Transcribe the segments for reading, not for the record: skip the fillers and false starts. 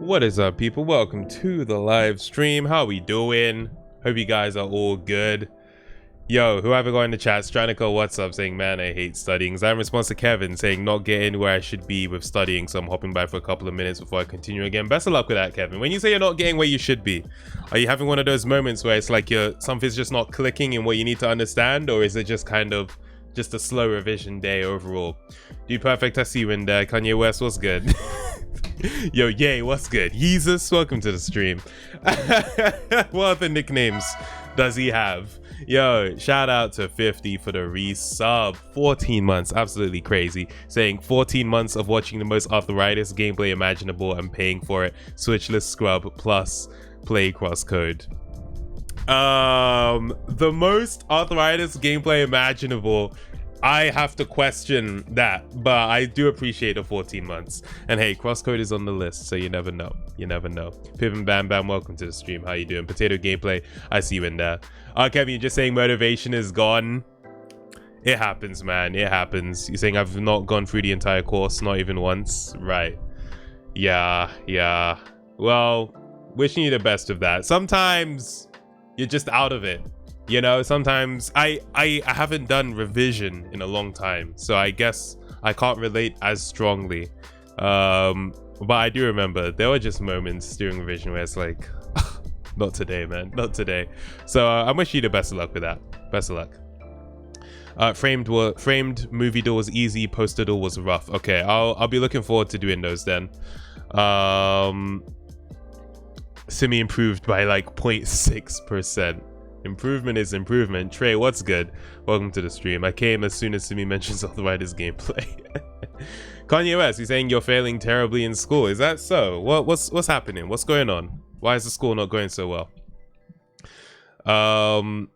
What is up, people? Welcome to the live stream. How we doing? Hope you guys are all good. Yo, whoever got in the chat, Stranico, what's up? Saying, man, I hate studying. I'm in response to Kevin saying, not getting where I should be with studying, so I'm hopping by for a couple of minutes before I continue again. Best of luck with that, Kevin. When you say you're not getting where you should be, are you having one of those moments where it's like something's just not clicking in what you need to understand, or is it just kind of just a slow revision day overall? Dude, perfect. I see you in there. Kanye West, what's good? Yo, yay, what's good? Jesus, welcome to the stream. What other nicknames does he have? Yo, shout out to 50 for the resub. 14 months, absolutely crazy. Saying 14 months of watching the most arthritis gameplay imaginable and paying for it. Switchless scrub plus play crosscode. The most arthritis gameplay imaginable, I have to question that, but I do appreciate the 14 months. And hey, crosscode is on the list, so you never know. You never know. Piv and Bam Bam, welcome to the stream. How you doing? Potato gameplay, I see you in there. Kevin, you're just saying motivation is gone. It happens, man. It happens. You're saying I've not gone through the entire course, not even once. Right. Yeah. Well, wishing you the best of that. Sometimes you're just out of it. You know, sometimes I haven't done revision in a long time, so I guess I can't relate as strongly. But I do remember there were just moments during revision where it's like, not today, man, not today. So I wish you the best of luck with that. Best of luck. Framed movie door was easy, poster door was rough. Okay, I'll be looking forward to doing those then. Simi improved by like 0.6%. Improvement is improvement. Trey, what's good? Welcome to the stream. I came as soon as Simi mentions all the writers gameplay. Kanye West, he's saying you're failing terribly in school. Is that so? What's happening? What's going on? Why is the school not going so well? I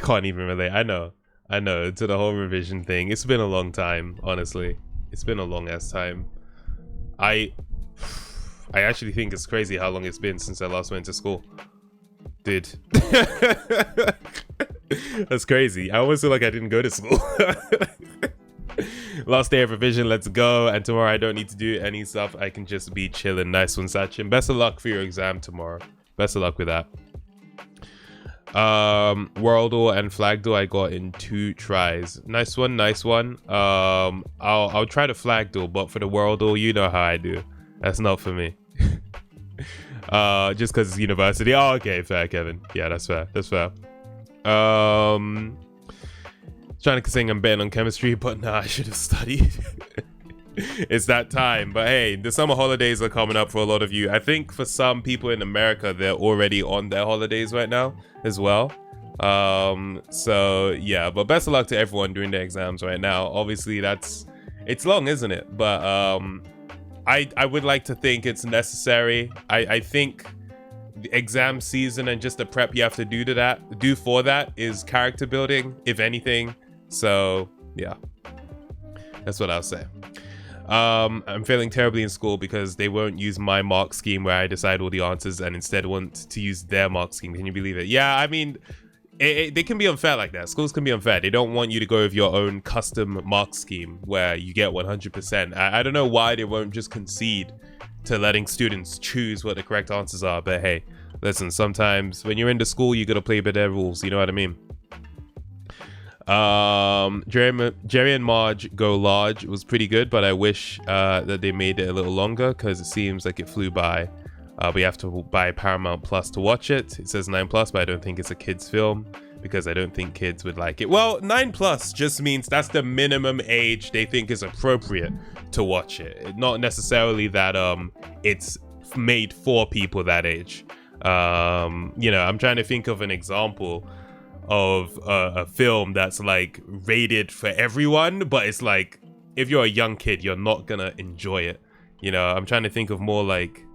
can't even relate. I know to the whole revision thing. It's been a long time, honestly. It's been a long ass time. I actually think it's crazy how long it's been since I last went to school. Dude. That's crazy. I always feel like I didn't go to school. Last day of revision, let's go. And tomorrow I don't need to do any stuff. I can just be chilling. Nice one, Sachin. Best of luck for your exam tomorrow. Best of luck with that. World Door and Flag Door I got in 2 tries. Nice one. I'll try the Flag Door, but for the World Door, you know how I do. That's not for me. Just because it's university. Oh, okay, fair, Kevin. Yeah, that's fair. Trying to saying I'm betting on chemistry, but nah, I should have studied. It's that time. But hey, the summer holidays are coming up for a lot of you. I think for some people in America, they're already on their holidays right now as well. So yeah, but best of luck to everyone doing their exams right now. Obviously, it's long, isn't it? But I would like to think it's necessary. I think the exam season and just the prep you have to do for that is character building, if anything. So yeah, that's what I'll say. I'm failing terribly in school because they won't use my mark scheme where I decide all the answers and instead want to use their mark scheme. Can you believe it? Yeah, I mean, they can be unfair like that. Schools can be unfair. They don't want you to go with your own custom mark scheme where you get 100%. I don't know why they won't just concede to letting students choose what the correct answers are. But hey, listen, sometimes when you're in the school, you got to play by their rules. You know what I mean? Jerry and Marge Go Large was pretty good, but I wish that they made it a little longer because it seems like it flew by. We have to buy Paramount Plus to watch it. It says 9+, but I don't think it's a kids film because I don't think kids would like it. Well, 9+ just means that's the minimum age they think is appropriate to watch it. Not necessarily that it's made for people that age. You know, I'm trying to think of an example of a film that's like rated for everyone, but it's like if you're a young kid, you're not gonna enjoy it. You know, I'm trying to think of more like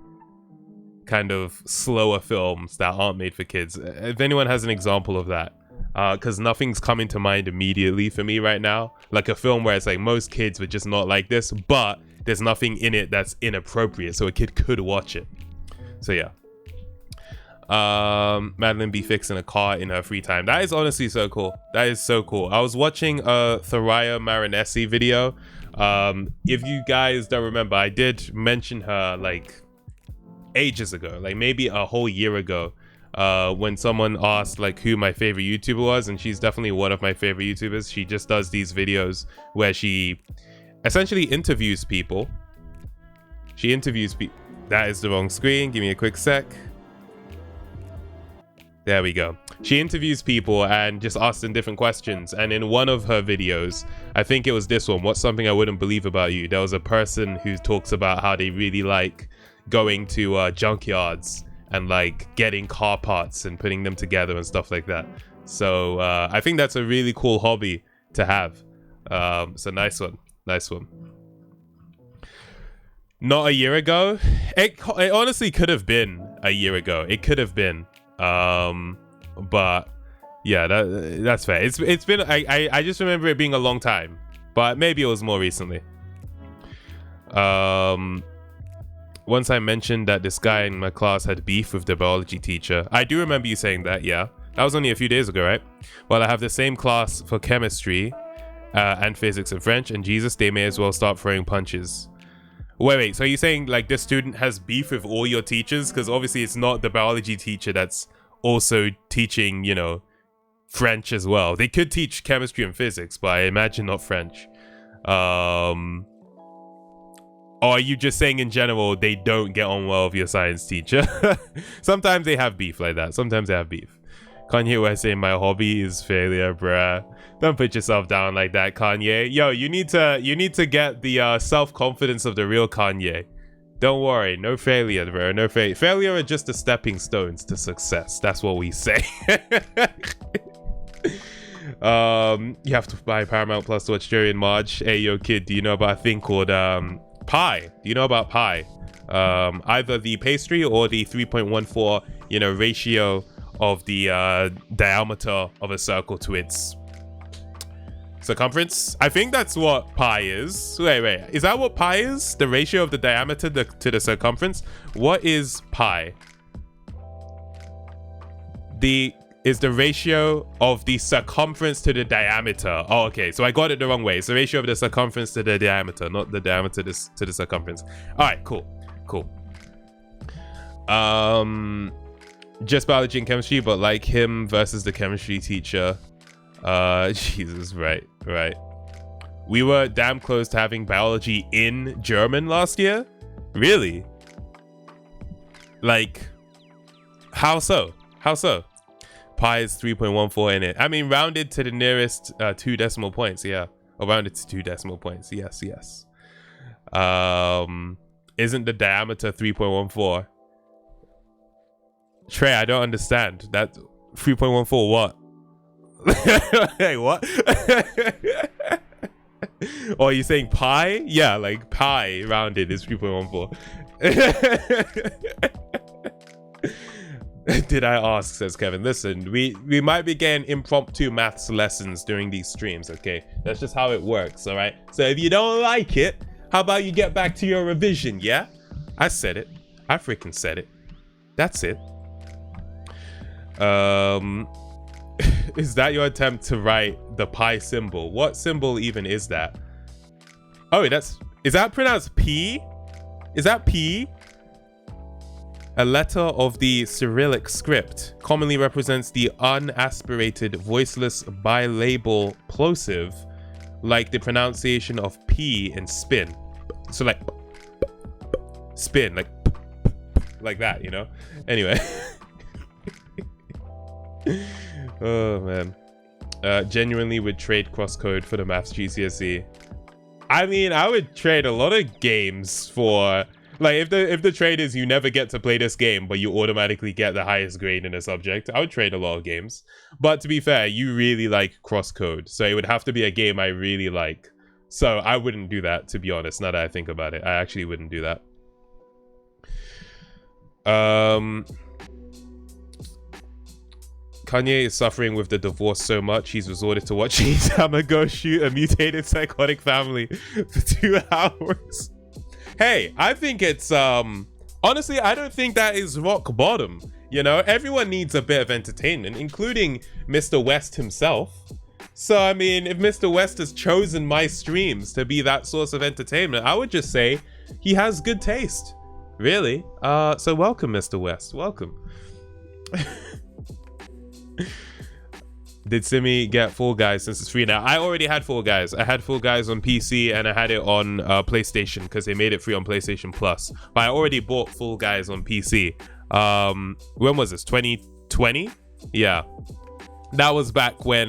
kind of slower films that aren't made for kids. If anyone has an example of that, because nothing's coming to mind immediately for me right now. Like a film where it's like most kids would just not like this, but there's nothing in it that's inappropriate, so a kid could watch it. So yeah. Madeline be fixing a car in her free time. That is honestly so cool. That is so cool. I was watching a Thoraya Marinesi video. If you guys don't remember, I did mention her like ages ago, like maybe a whole year ago, when someone asked like who my favorite YouTuber was, and she's definitely one of my favorite YouTubers. She just does these videos where she essentially interviews people. She interviews people. That is the wrong screen. Give me a quick sec. There we go. She interviews people and just asks them different questions. And in one of her videos, I think it was this one, What's Something I Wouldn't Believe About You? There was a person who talks about how they really like going to junkyards and like getting car parts and putting them together and stuff like that. So I think that's a really cool hobby to have. So nice one. Nice one. Not a year ago. It honestly could have been a year ago. It could have been. But yeah, that's fair. It's been I just remember it being a long time, but maybe it was more recently. Once I mentioned that this guy in my class had beef with the biology teacher. I do remember you saying that. Yeah, that was only a few days ago, right? Well, I have the same class for chemistry and physics and French, and Jesus, they may as well start throwing punches. Wait, so you're saying like this student has beef with all your teachers? Because obviously it's not the biology teacher that's also teaching, you know, French as well. They could teach chemistry and physics, but I imagine not French. Or are you just saying in general they don't get on well with your science teacher? Sometimes they have beef like that. Sometimes they have beef. Kanye West saying my hobby is failure, bruh. Don't put yourself down like that, Kanye. Yo, you need to get the self-confidence of the real Kanye. Don't worry, no failure, bro. No failure. Failure are just the stepping stones to success. That's what we say. You have to buy Paramount Plus to watch Jerry and Marge. Hey, yo, kid, do you know about a thing called pie? Do you know about pie? Either the pastry or the 3.14, you know, ratio of the diameter of a circle to its circumference. I think that's what pi is. Wait, is that what pi is? The ratio of the diameter to the circumference? What is pi? Is the ratio of the circumference to the diameter. Oh, okay, so I got it the wrong way. It's the ratio of the circumference to the diameter, not the diameter to the circumference. All right, cool. Just biology and chemistry, but like him versus the chemistry teacher. Jesus, right. We were damn close to having biology in German last year. Really? Like, how so? Pi is 3.14 in it. I mean, rounded to the nearest 2 decimal points. Yeah, or rounded to 2 decimal points. Yes. Isn't the diameter 3.14? Trey, I don't understand. That 3.14 what? Hey, what? Oh, are you saying pi? Yeah, like pi rounded is 3.14. Did I ask, says Kevin. Listen, we might be getting impromptu maths lessons during these streams, okay? That's just how it works, all right? So if you don't like it, how about you get back to your revision, yeah? I said it. I freaking said it. That's it. Is that your attempt to write the pi symbol? What symbol even is that? Oh, is that pronounced P? Is that P? A letter of the Cyrillic script commonly represents the unaspirated voiceless bilabal plosive, like the pronunciation of P in spin. So like spin, like that, you know? Anyway. Oh man. Genuinely would trade crosscode for the maths GCSE. I mean, I would trade a lot of games for, like, if the trade is you never get to play this game but you automatically get the highest grade in a subject, I would trade a lot of games. But to be fair, you really like crosscode, so it would have to be a game I really like. So I wouldn't do that, to be honest. Now that I think about it, I actually wouldn't do that. Kanye is suffering with the divorce so much he's resorted to watching Tamago shoot a mutated psychotic family for 2 hours. Hey, I think it's honestly, I don't think that is rock bottom. You know, everyone needs a bit of entertainment, including Mr. West himself. So I mean, if Mr. West has chosen my streams to be that source of entertainment, I would just say he has good taste. Really? So welcome, Mr. West. Welcome. Did Simi get Fall Guys since it's free now? I already had Fall Guys. I had Fall Guys on PC and I had it on PlayStation because they made it free on PlayStation Plus. But I already bought Fall Guys on PC. When was this? 2020? Yeah. That was back when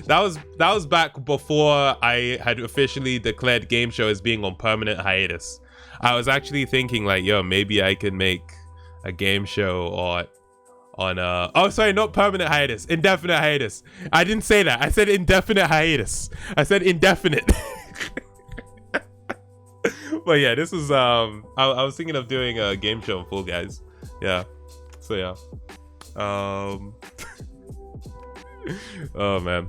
that was back before I had officially declared Game Show as being on permanent hiatus. I was actually thinking like, yo, maybe I could make a game show on oh sorry, not permanent hiatus, indefinite hiatus. I didn't say that. I said indefinite hiatus. I said indefinite. But yeah, this was I was thinking of doing a game show on Fall Guys. Yeah. So yeah. Oh man.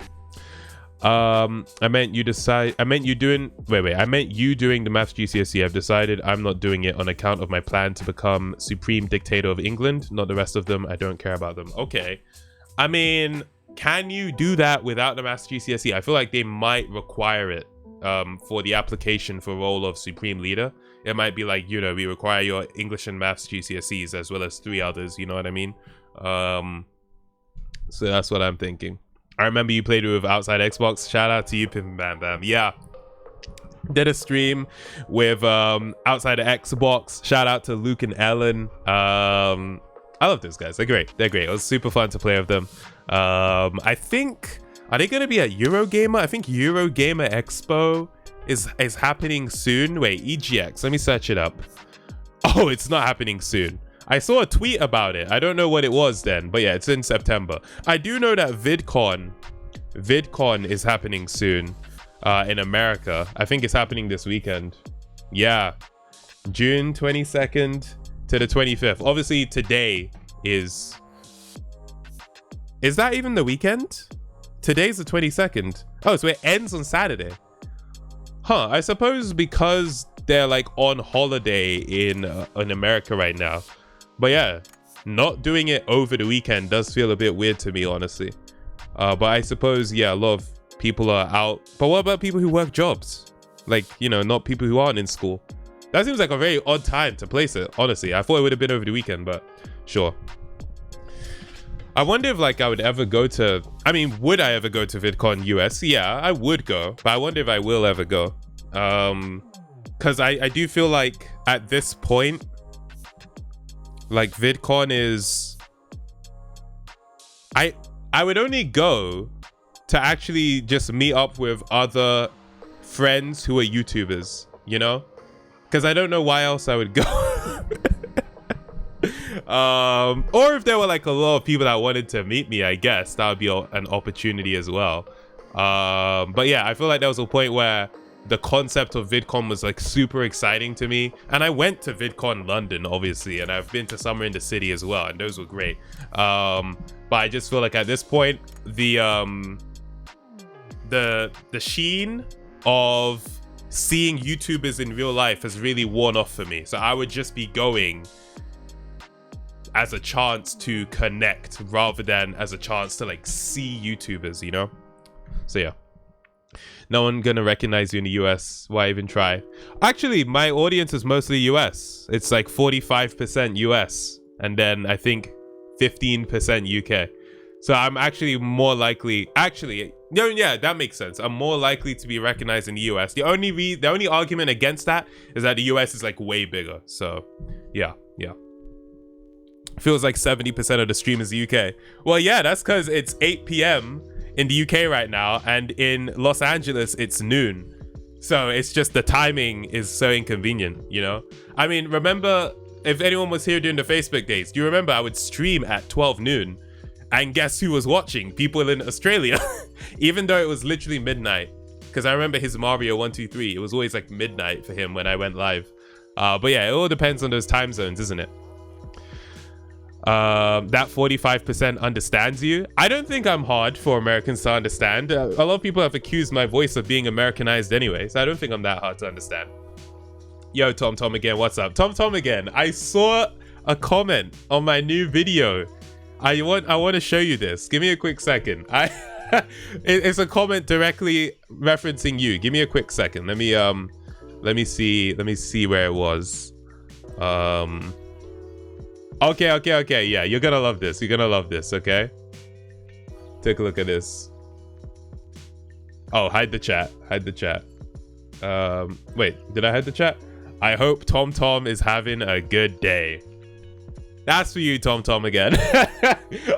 I meant you doing the maths GCSE. I've decided I'm not doing it on account of my plan to become supreme dictator of England, not the rest of them. I don't care about them. Okay. I mean, can you do that without the maths GCSE? I feel like they might require it for the application for role of supreme leader. It might be like, you know, we require your English and maths GCSEs as well as 3 others, you know what I mean? So that's what I'm thinking. I remember you played with Outside Xbox. Shout out to you, Pim Bam Bam. Yeah. Did a stream with Outside Xbox. Shout out to Luke and Ellen. I love those guys. They're great. They're great. It was super fun to play with them. I think, are they going to be at Eurogamer? I think Eurogamer Expo is happening soon. Wait, EGX. Let me search it up. Oh, it's not happening soon. I saw a tweet about it. I don't know what it was then, but yeah, it's in September. I do know that VidCon is happening soon in America. I think it's happening this weekend. Yeah, June 22nd to the 25th. Obviously, today is that even the weekend? Today's the 22nd. Oh, so it ends on Saturday. Huh, I suppose because they're like on holiday in America right now. But yeah, not doing it over the weekend does feel a bit weird to me, honestly. But I suppose, yeah, a lot of people are out. But what about people who work jobs? Like, you know, not people who aren't in school. That seems like a very odd time to place it, honestly. I thought it would have been over the weekend, but sure. I wonder if, like, I would ever go to... I mean, would I ever go to VidCon US? Yeah, I would go. But I wonder if I will ever go. Because I do feel like, at this point... like VidCon is I would only go to actually just meet up with other friends who are YouTubers, you know, because I don't know why else I would go. Or if there were like a lot of people that wanted to meet me, I guess that would be an opportunity as well. But yeah, I feel like there was a point where the concept of VidCon was like super exciting to me, and I went to VidCon London obviously, and I've been to Summer in the City as well, and those were great. But I just feel like at this point the sheen of seeing YouTubers in real life has really worn off for me, so I would just be going as a chance to connect rather than as a chance to like see YouTubers, you know. So yeah, no one gonna recognize you in the US. Why even try? Actually, my audience is mostly US. It's like 45% US, and then I think 15% UK. So I'm actually more likely. Actually, no, yeah, that makes sense. I'm more likely to be recognized in the US. The only argument against that is that the US is like way bigger. So, yeah. Feels like 70% of the stream is the UK. Well, yeah, that's because it's 8 p.m. in the UK right now, and in Los Angeles it's noon. So it's just the timing is so inconvenient, you know. I mean, remember, if anyone was here during the Facebook days, do you remember I would stream at 12 noon, and guess who was watching? People in Australia. Even though it was literally midnight, because I remember his Mario 123, it was always like midnight for him when I went live. But yeah, it all depends on those time zones, isn't it? That 45% understands you. I don't think I'm hard for Americans to understand. A lot of people have accused my voice of being Americanized anyway, so I don't think I'm that hard to understand. Yo, Tom again, what's up? Tom again. I saw a comment on my new video. I want to show you this. Give me a quick second. It's a comment directly referencing you. Give me a quick second. Let Let me see where it was. Okay. Yeah, you're gonna love this. Okay. Take a look at this. Oh, hide the chat. Wait, did I hide the chat? I hope Tom is having a good day. That's for you, Tom again.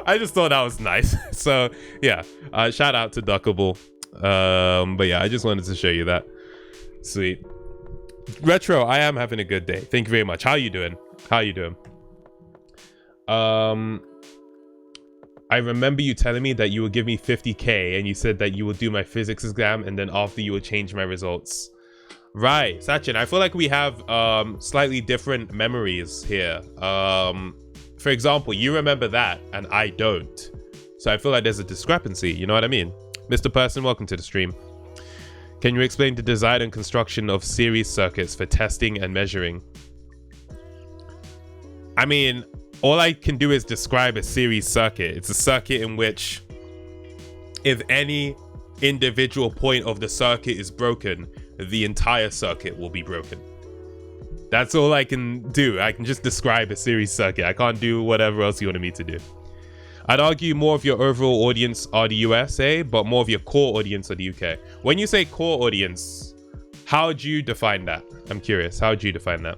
I just thought that was nice. So yeah, shout out to Duckable. But yeah, I just wanted to show you that. Sweet. Retro, I am having a good day. Thank you very much. How you doing? I remember you telling me that you would give me 50k and you said that you would do my physics exam and then after you would change my results. Right, Sachin, I feel like we have slightly different memories here. For example, you remember that and I don't. So I feel like there's a discrepancy, you know what I mean? Mr. Person, welcome to the stream. Can you explain the design and construction of series circuits for testing and measuring? I mean, all I can do is describe a series circuit. It's a circuit in which if any individual point of the circuit is broken, the entire circuit will be broken. That's all I can do. I can just describe a series circuit. I can't do whatever else you wanted me to do. I'd argue more of your overall audience are the USA, but more of your core audience are the UK. When you say core audience, how do you define that? I'm curious. How do you define that?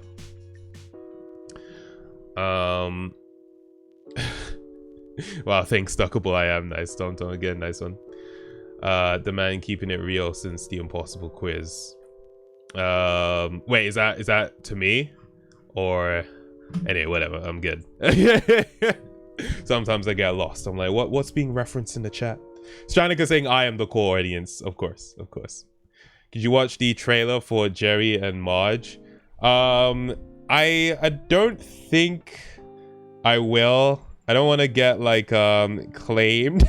Wow, thanks, Duckable. I am nice. Don't again, nice one. The man keeping it real since the impossible quiz. Wait, is that to me? Or anyway, whatever. I'm good. Sometimes I get lost. I'm like, what's being referenced in the chat? Stranica saying I am the core audience. Of course. Did you watch the trailer for Jerry and Marge? I don't think I will. I don't want to get like claimed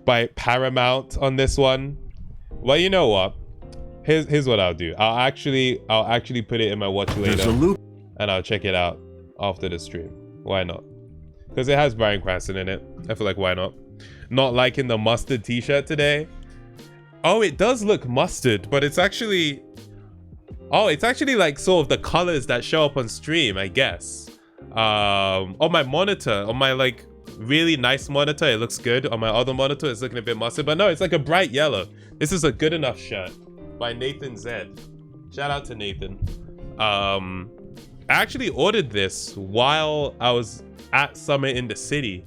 by Paramount on this one. Well, you know what? Here's what I'll do. I'll actually put it in my watch later, and I'll check it out after the stream. Why not? Because it has Bryan Cranston in it. I feel like why not? Not liking the mustard t-shirt today. Oh, it does look mustard, but it's actually... Oh, it's actually like sort of the colors that show up on stream, I guess. On my monitor, on my like really nice monitor, it looks good. On my other monitor, it's looking a bit mustard. But no, it's like a bright yellow. This is a good enough shirt by Nathan Zed. Shout out to Nathan. I actually ordered this while I was at Summit in the City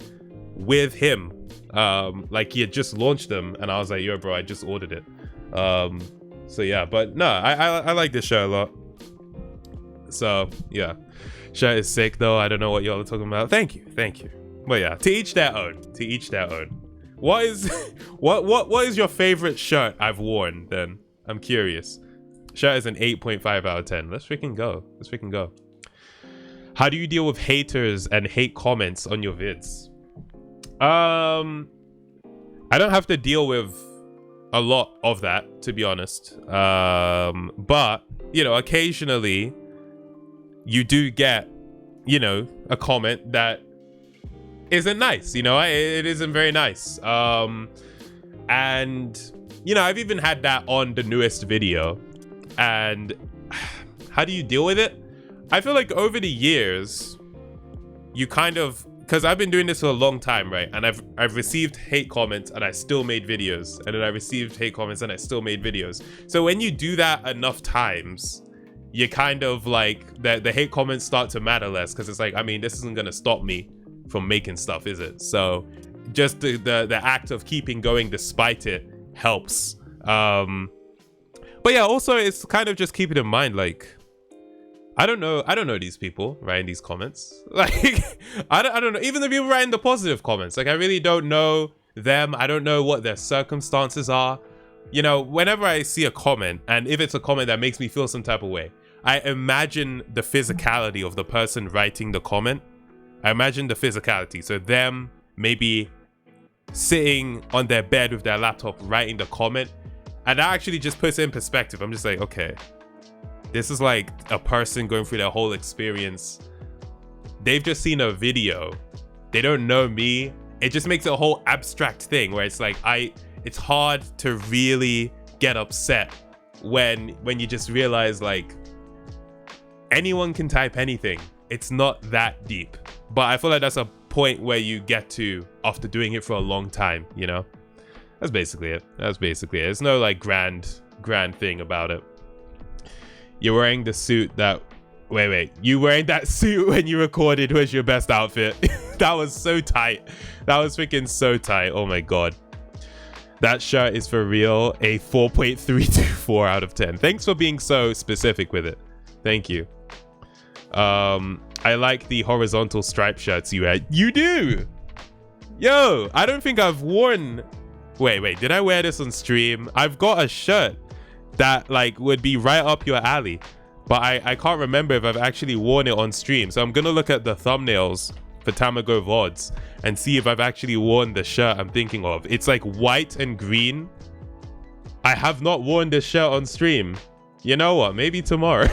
with him. Like he had just launched them and I was like, yo bro, I just ordered it. So yeah, but no, I like this shirt a lot. So yeah, shirt is sick though. I don't know what y'all are talking about. Thank you. But yeah, to each their own. What is what is your favorite shirt I've worn then? I'm curious. Shirt is an 8.5 out of 10. Let's freaking go. How do you deal with haters and hate comments on your vids? I don't have to deal with a lot of that, to be honest. But, you know, occasionally you do get, you know, a comment that isn't nice, you know, it isn't very nice. And, you know, I've even had that on the newest video. And how do you deal with it? I feel like over the years, you kind of, because I've been doing this for a long time, right? And I've received hate comments and I still made videos. And then I received hate comments and I still made videos. So when you do that enough times, you kind of like, the hate comments start to matter less. Because it's like, I mean, this isn't going to stop me from making stuff, is it? So just the act of keeping going despite it helps. But yeah, also it's kind of just keep it in mind, like, I don't know these people writing these comments. Like, I don't know, even the people writing the positive comments, like I really don't know them. I don't know what their circumstances are. You know, whenever I see a comment, and if it's a comment that makes me feel some type of way, I imagine the physicality of the person writing the comment. I imagine the physicality. So them maybe sitting on their bed with their laptop writing the comment. And that actually just puts it in perspective. I'm just like, okay, this is like a person going through their whole experience. They've just seen a video. They don't know me. It just makes it a whole abstract thing where it's like, it's hard to really get upset when you just realize like anyone can type anything. It's not that deep. But I feel like that's a point where you get to after doing it for a long time, you know? That's basically it. That's basically it. There's no like grand thing about it. You're wearing the suit that... Wait. You wearing that suit when you recorded was your best outfit. That was so tight. That was freaking so tight. Oh my god. That shirt is for real a 4.324 out of 10. Thanks for being so specific with it. Thank you. I like the horizontal stripe shirts you had. You do! Yo, I don't think I've worn... Wait, did I wear this on stream? I've got a shirt that like would be right up your alley. But I can't remember if I've actually worn it on stream. So I'm going to look at the thumbnails for tamagoVODs and see if I've actually worn the shirt I'm thinking of. It's like white and green. I have not worn this shirt on stream. You know what? Maybe tomorrow.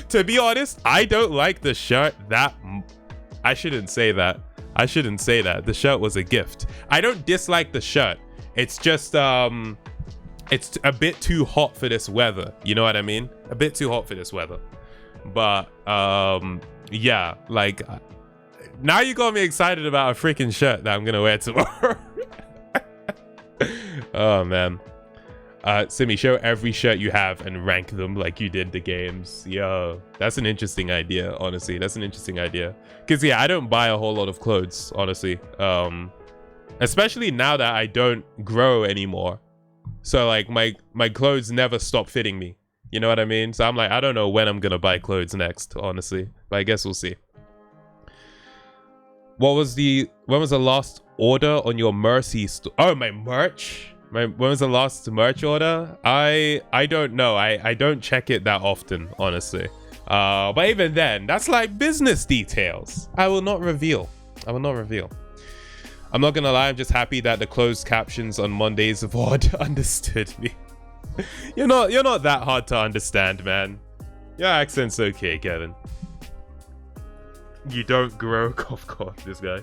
To be honest, I don't like the shirt that... I shouldn't say that. I shouldn't say that. The shirt was a gift. I don't dislike the shirt. It's just... it's a bit too hot for this weather. You know what I mean? A bit too hot for this weather. But, yeah. Like, now you got me excited about a freaking shirt that I'm going to wear tomorrow. Oh, man. Simi, show every shirt you have and rank them like you did the games. Yo, that's an interesting idea, honestly. That's an interesting idea. Because, yeah, I don't buy a whole lot of clothes, honestly. Especially now that I don't grow anymore. So, like, my clothes never stop fitting me. You know what I mean? So I'm like, I don't know when I'm going to buy clothes next, honestly. But I guess we'll see. When was the last order on your Mercy store? Oh, my merch? When was the last merch order? I don't know. I don't check it that often, honestly. But even then, that's like business details. I will not reveal. I'm not gonna lie, I'm just happy that the closed captions on Monday's VOD understood me. You're not that hard to understand, man. Your accent's okay, Kevin. You don't grow, cough, this guy.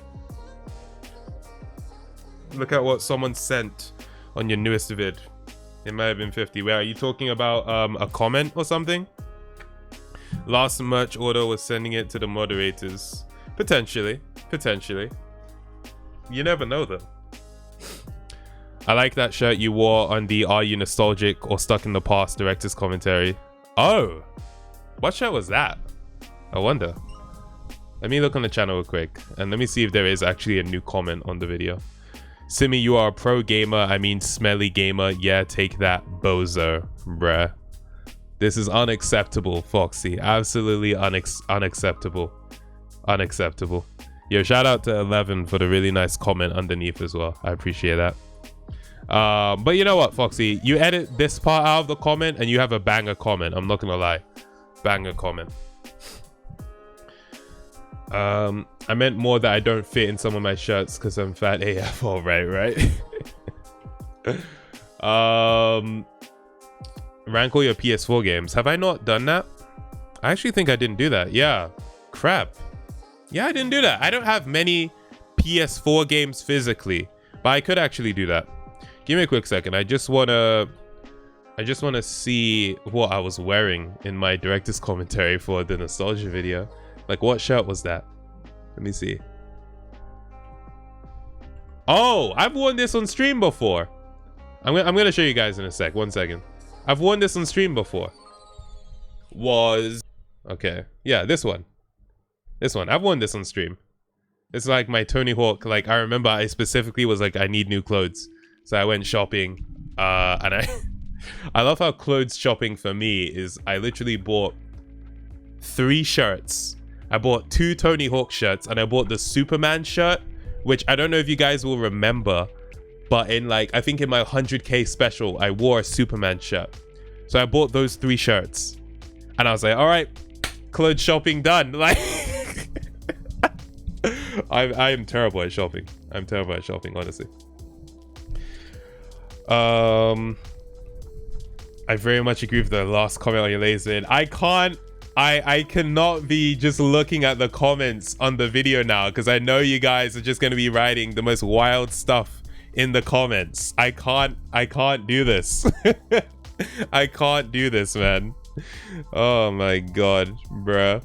Look at what someone sent on your newest vid. It might have been 50. Wait, are you talking about a comment or something? Last merch order was sending it to the moderators. Potentially. You never know though. I like that shirt you wore on the Are You Nostalgic or Stuck in the Past director's commentary. Oh, what shirt was that? I wonder. Let me look on the channel real quick and let me see if there is actually a new comment on the video. Simi, you are a pro gamer. I mean smelly gamer. Yeah, take that, bozo, bruh. This is unacceptable, Foxy. Absolutely unacceptable. Unacceptable. Yo, shout out to 11 for the really nice comment underneath as well. I appreciate that. But you know what, Foxy? You edit this part out of the comment and you have a banger comment. I'm not gonna lie. Banger comment. I meant more that I don't fit in some of my shirts because I'm fat AF. All right. Rank all your PS4 games. Have I not done that? I actually think I didn't do that. Yeah. Crap. Yeah, I didn't do that. I don't have many PS4 games physically, but I could actually do that. Give me a quick second. I just wanna see what I was wearing in my director's commentary for the nostalgia video. Like, what shirt was that? Let me see. Oh, I've worn this on stream before. I'm gonna show you guys in a sec. 1 second. I've worn this on stream before. Okay. Yeah, this one. I've worn this on stream. It's like my Tony Hawk. Like, I remember I specifically was like, I need new clothes. So I went shopping. And I love how clothes shopping for me is I literally bought 3 shirts. I bought 2 Tony Hawk shirts and I bought the Superman shirt, which I don't know if you guys will remember, but in like, I think in my 100K special, I wore a Superman shirt. So I bought those 3 shirts and I was like, all right, clothes shopping done. Like, I am terrible at shopping. I'm terrible at shopping, honestly. I very much agree with the last comment on your laser. I cannot be just looking at the comments on the video now because I know you guys are just going to be writing the most wild stuff in the comments. I can't do this. I can't do this, man. Oh my god, bruh.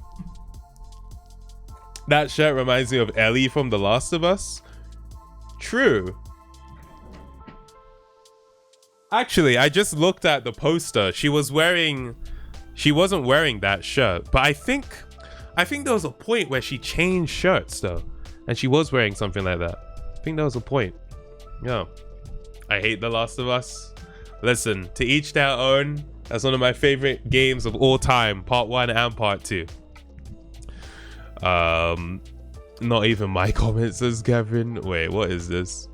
That shirt reminds me of Ellie from The Last of Us. True. Actually, I just looked at the poster. She wasn't wearing that shirt, but I think there was a point where she changed shirts though, and she was wearing something like that. I think there was a point. Yeah. I hate The Last of Us. Listen, to each their own. That's one of my favorite games of all time, part 1 and part 2. Not even my comments, says Gavin. Wait, what is this?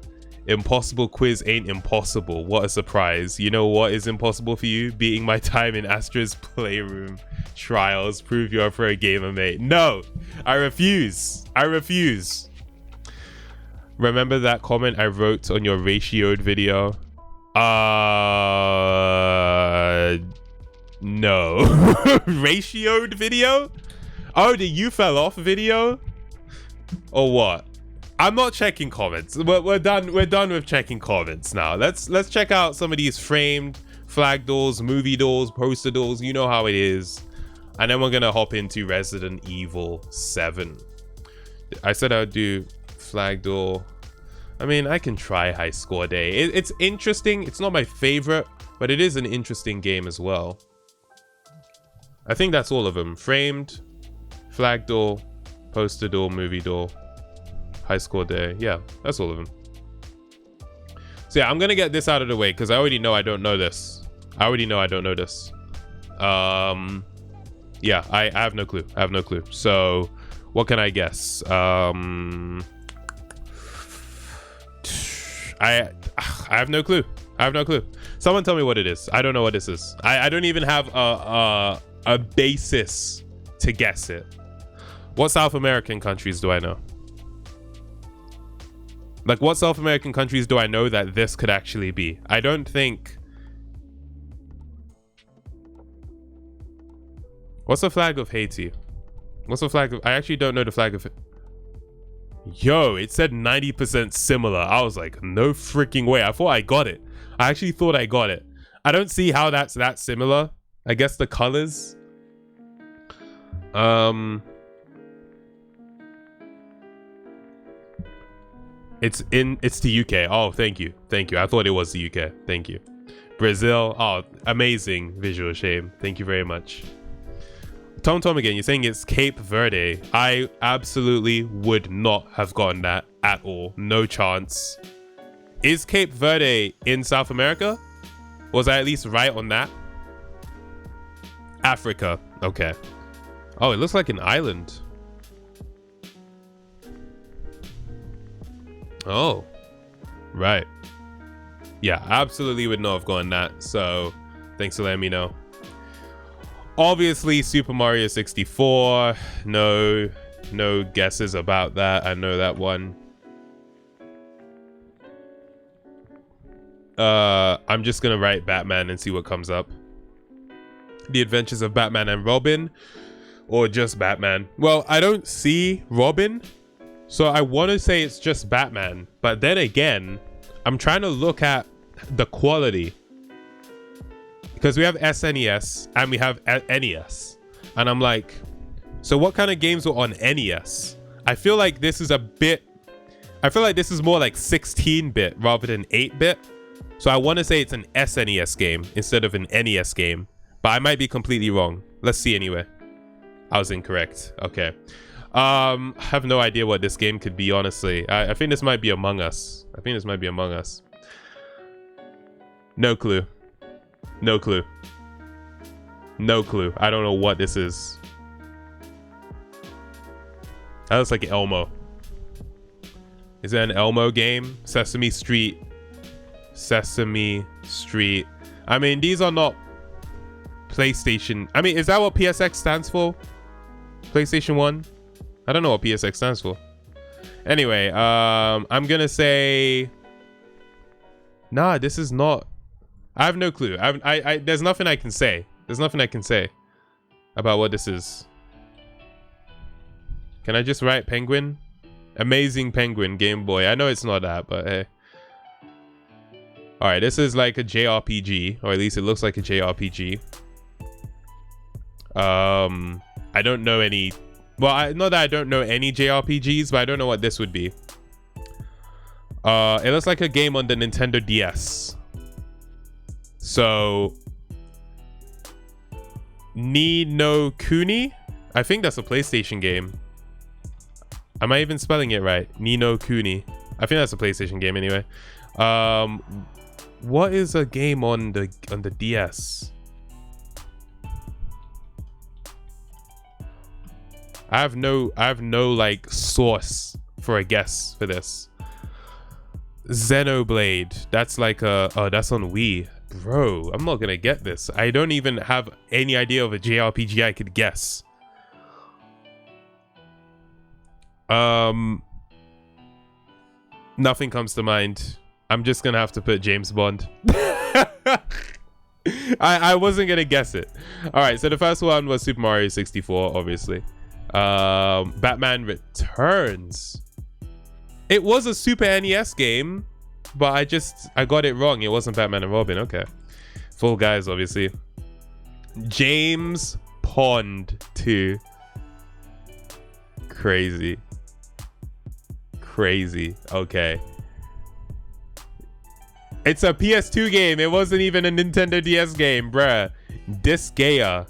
Impossible quiz ain't impossible. What a surprise. You know what is impossible for you? Beating my time in Astra's Playroom trials. Prove you're a pro gamer, mate. No, I refuse. I refuse. Remember that comment I wrote on your ratioed video? No. Ratioed video? Oh, the you fell off video? Or what? I'm not checking comments. We're done with checking comments now. Let's check out some of these framed flag doors, movie doors, poster doors. You know how it is. And then we're gonna hop into Resident Evil 7. I said I would do flag door. I mean, I can try High Score Day. It's interesting. It's not my favorite, but it is an interesting game as well. I think that's all of them. Framed, flag door, poster door, movie door, High Score Day. Yeah, that's all of them. So yeah, I'm gonna get this out of the way because I already know I don't know this. Yeah, I have no clue. So what can I guess? I have no clue. Someone tell me what it is. I don't know what this is. I don't even have a basis to guess it. What South American countries do I know? Like, what South American countries do I know that this could actually be? I don't think... What's the flag of Haiti? What's the flag of... I actually don't know the flag of... Yo, it said 90% similar. I was like, no freaking way. I thought I got it. I actually thought I got it. I don't see how that's that similar. I guess the colors. It's the UK. Oh, thank you. I thought it was the UK. Thank you. Brazil. Oh, amazing visual shame. Thank you very much. Tom again, you're saying it's Cape Verde. I absolutely would not have gotten that at all. No chance. Is Cape Verde in South America? Was I at least right on that? Africa. Okay. Oh, it looks like an island. Oh. Right. Yeah, absolutely would not have gotten that. So, thanks for letting me know. Obviously, Super Mario 64. No guesses about that. I know that one. I'm just gonna write Batman and see what comes up. The Adventures of Batman and Robin, or just Batman. Well, I don't see Robin, so I want to say it's just Batman. But then again, I'm trying to look at the quality. Because we have SNES and we have NES. And I'm like, so what kind of games were on NES? I feel like this is more like 16-bit rather than 8-bit. So I want to say it's an SNES game instead of an NES game. But I might be completely wrong. Let's see anyway. I was incorrect. Okay. I have no idea what this game could be, honestly. I think this might be Among Us. No clue. No clue. I don't know what this is. That looks like Elmo. Is that an Elmo game? Sesame Street. I mean, these are not PlayStation. I mean, is that what PSX stands for? PlayStation 1? I don't know what PSX stands for. Anyway, I'm gonna say... Nah, this is not... I have no clue. There's nothing I can say. About what this is. Can I just write Penguin? Amazing Penguin, Game Boy. I know it's not that, but hey. All right, this is like a JRPG, or at least it looks like a JRPG. I don't know any. Well, I know that I don't know any JRPGs, but I don't know what this would be. It looks like a game on the Nintendo DS. So, Ni no Kuni? I think that's a PlayStation game. Am I even spelling it right? Ni no Kuni. I think that's a PlayStation game anyway. What is a game on the DS? I have no like source for a guess for this. Xenoblade. That's like that's on Wii. Bro, I'm not gonna get this. I don't even have any idea of a JRPG I could guess. Nothing comes to mind. I'm just gonna have to put James Bond. I wasn't gonna guess it. All right, so the first one was Super Mario 64, obviously. Batman Returns. It was a Super NES game, but I got it wrong. It wasn't Batman and Robin. Okay. Fall Guys, obviously. James Pond 2. Crazy. Okay. It's a PS2 game. It wasn't even a Nintendo DS game, bruh. Disgaea.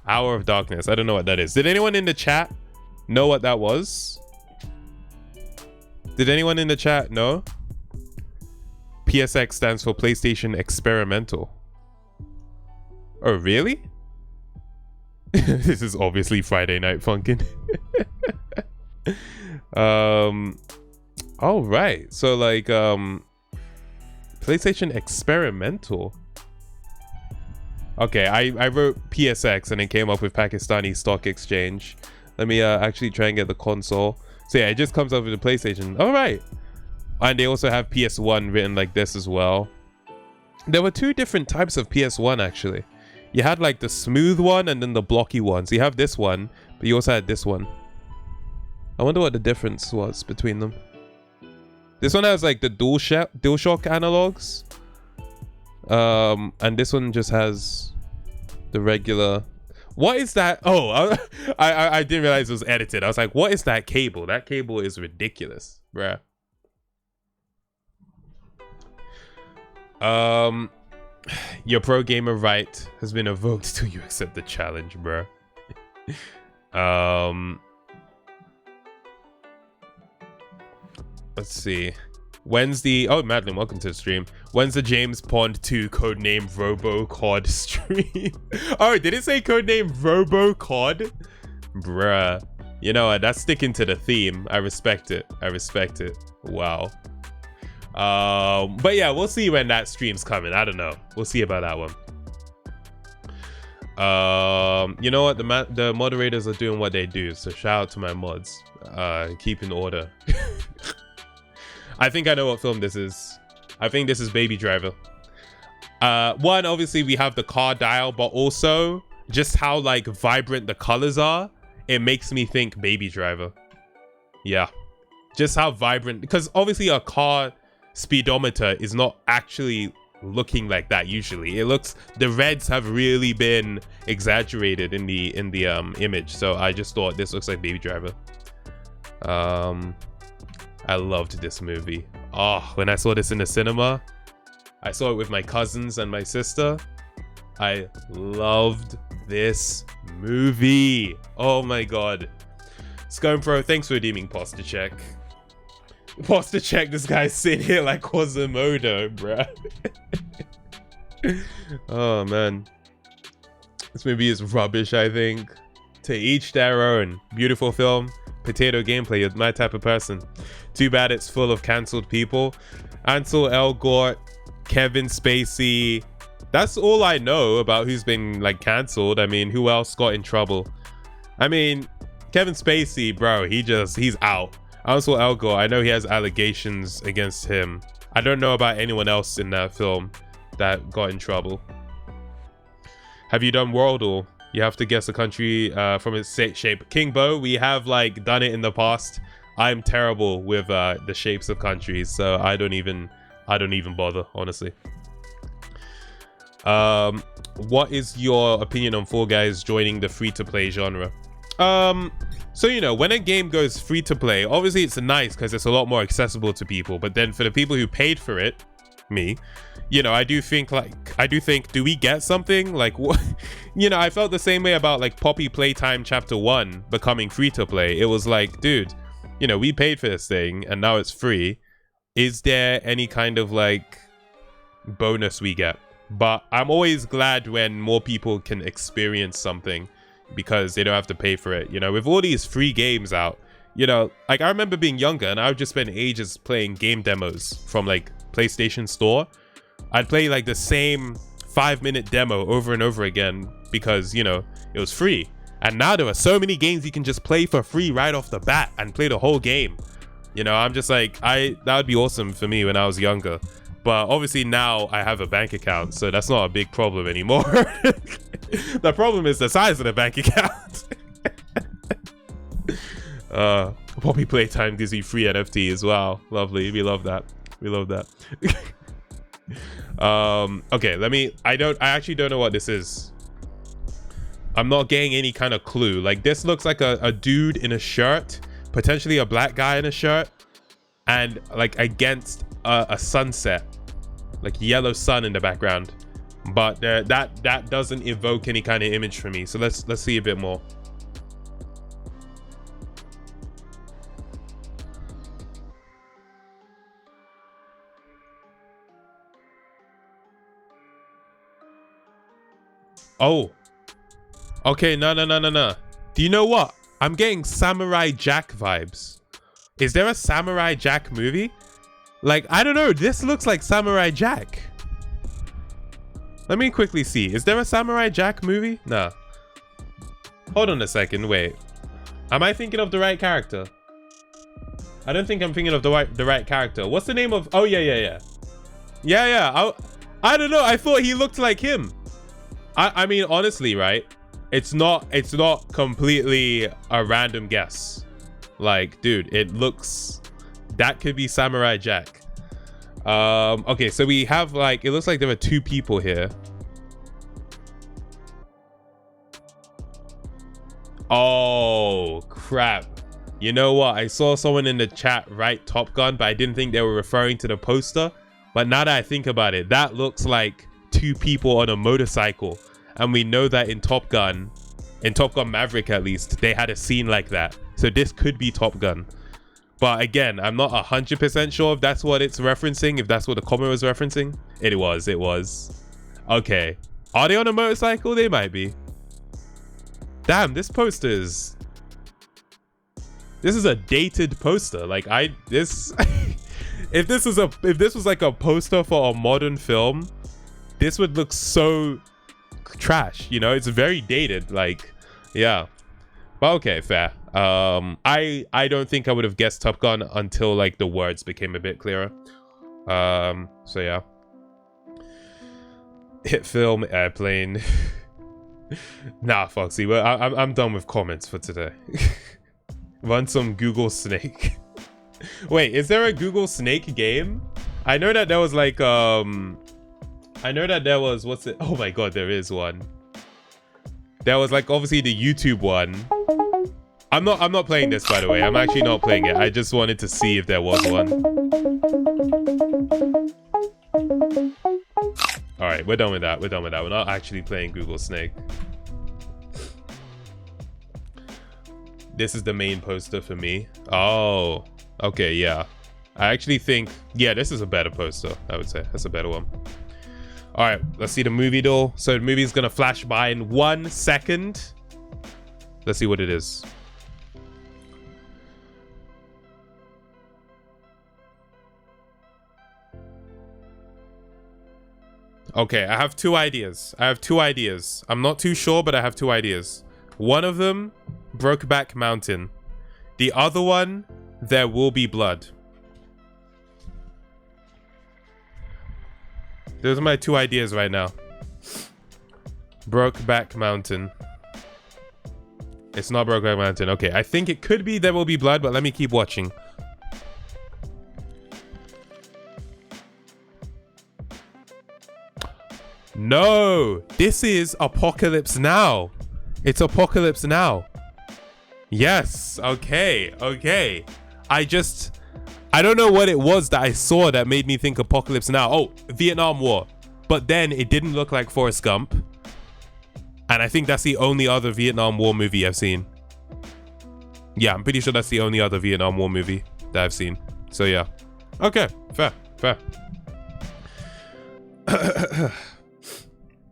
Hour of Darkness. I don't know what that is. Did anyone in the chat know what that was? Did anyone in the chat know? PSX stands for PlayStation Experimental. Oh, really? This is obviously Friday Night Funkin'. All right. So like PlayStation Experimental. Okay, I wrote PSX and it came up with Pakistani Stock Exchange. Let me actually try and get the console. So yeah, it just comes up with the PlayStation. All right. And they also have PS1 written like this as well. There were two different types of PS1 actually. You had like the smooth one and then the blocky one. So you have this one, but you also had this one. I wonder what the difference was between them. This one has like the DualShock analogs. And this one just has the regular. What is that? Oh, I didn't realize it was edited. I was like, what is that cable? That cable is ridiculous, bruh. Your pro gamer right has been evoked till you accept the challenge, bruh. Let's see. Wednesday. Oh, Madeline, welcome to the stream. When's the James Pond 2 codename RoboCod stream? Oh, did it say codename RoboCod? Bruh. You know what? That's sticking to the theme. I respect it. Wow. But yeah, we'll see when that stream's coming. I don't know. We'll see about that one. You know what? The moderators are doing what they do. So shout out to my mods. Keep in order. I think I know what film this is. I think this is Baby Driver. One, obviously we have the car dial, but also just how like vibrant the colors are. It makes me think Baby Driver. Yeah. Just how vibrant, because obviously a car speedometer is not actually looking like that usually. It looks, the reds have really been exaggerated in the image. So I just thought this looks like Baby Driver. I loved this movie. Oh, when I saw this in the cinema, I saw it with my cousins and my sister. I loved this movie. Oh my god. Scone thanks for redeeming Posture Check. Posture Check, this guy's sitting here like Quasimodo, bruh. Oh man. This movie is rubbish, I think. To each their own. Beautiful film. Potato gameplay. You're my type of person. Too bad it's full of cancelled people. Ansel Elgort, Kevin Spacey. That's all I know about who's been like cancelled. I mean, who else got in trouble? I mean, Kevin Spacey, bro, he's out. Ansel Elgort, I know he has allegations against him. I don't know about anyone else in that film that got in trouble. Have you done Wordle? You have to guess a country from its shape. King Bo, we have like done it in the past. I'm terrible with the shapes of countries, so I don't even bother, honestly. What is your opinion on Fall Guys joining the free-to-play genre? So, you know, when a game goes free-to-play, obviously it's nice because it's a lot more accessible to people. But then for the people who paid for it, me, you know, I do think, do we get something? Like, what? You know, I felt the same way about, like, Poppy Playtime Chapter 1 becoming free-to-play. It was like, dude, you know, we paid for this thing and now it's free. Is there any kind of, like, bonus we get? But I'm always glad when more people can experience something because they don't have to pay for it. You know, with all these free games out, you know, like I remember being younger and I would just spend ages playing game demos from like PlayStation Store. I'd play like the same 5-minute demo over and over again because, you know, it was free. And now there are so many games you can just play for free right off the bat and play the whole game. You know, I'm just like, that would be awesome for me when I was younger. But obviously now I have a bank account, so that's not a big problem anymore. The problem is the size of the bank account. Poppy Playtime gives you free NFT as well. Lovely. We love that. We love that. Okay, I actually don't know what this is. I'm not getting any kind of clue. Like, this looks like a dude in a shirt, potentially a black guy in a shirt, and like against a sunset, like yellow sun in the background, but that doesn't evoke any kind of image for me. So let's see a bit more. Oh, okay, no. Do you know what? I'm getting Samurai Jack vibes. Is there a Samurai Jack movie? Like, I don't know. This looks like Samurai Jack. Let me quickly see. Is there a Samurai Jack movie? Nah. Hold on a second. Wait. Am I thinking of the right character? I don't think I'm thinking of the right character. What's the name of... Oh, yeah. Yeah. I don't know. I thought he looked like him. I mean, honestly, right? It's not completely a random guess. Like, dude, it looks... That could be Samurai Jack. Okay, so we have like... It looks like there are 2 people here. Oh, crap. You know what? I saw someone in the chat write Top Gun, but I didn't think they were referring to the poster. But now that I think about it, that looks like 2 people on a motorcycle. And we know that in Top Gun Maverick at least, they had a scene like that. So this could be Top Gun. But again, I'm not 100% sure if that's what it's referencing, if that's what the comment was referencing. It was. Okay. Are they on a motorcycle? They might be. Damn, this poster is... This is a dated poster. Like, this... if this was like a poster for a modern film, this would look so trash, you know? It's very dated, like, yeah. But okay, fair. I don't think I would have guessed Top Gun until like the words became a bit clearer. So yeah. Hit film, airplane. Nah, Foxy, well, I'm done with comments for today. Run some Google Snake. Wait, is there a Google Snake game? I know that there was like I know that there was, what's it? Oh my god, there is one. There was like obviously the YouTube one. I'm not playing this, by the way. I'm actually not playing it. I just wanted to see if there was one. All right, we're done with that. We're not actually playing Google Snake. This is the main poster for me. Oh, okay, yeah. I actually think, yeah, this is a better poster, I would say. That's a better one. All right, let's see the movie though. So the movie is gonna flash by in 1 second. Let's see what it is. Okay, I have 2 ideas. I'm not too sure, but I have 2 ideas. One of them, Brokeback Mountain. The other one, There Will Be Blood. Those are my 2 ideas right now. Brokeback Mountain. It's not Brokeback Mountain. Okay, I think it could be There Will Be Blood, but let me keep watching. No, this is Apocalypse Now. It's Apocalypse Now. Yes, okay. I don't know what it was that I saw that made me think Apocalypse Now. Oh, Vietnam War. But then it didn't look like Forrest Gump. And I think that's the only other Vietnam War movie I've seen. Yeah, I'm pretty sure that's the only other Vietnam War movie that I've seen. So yeah. Okay, fair.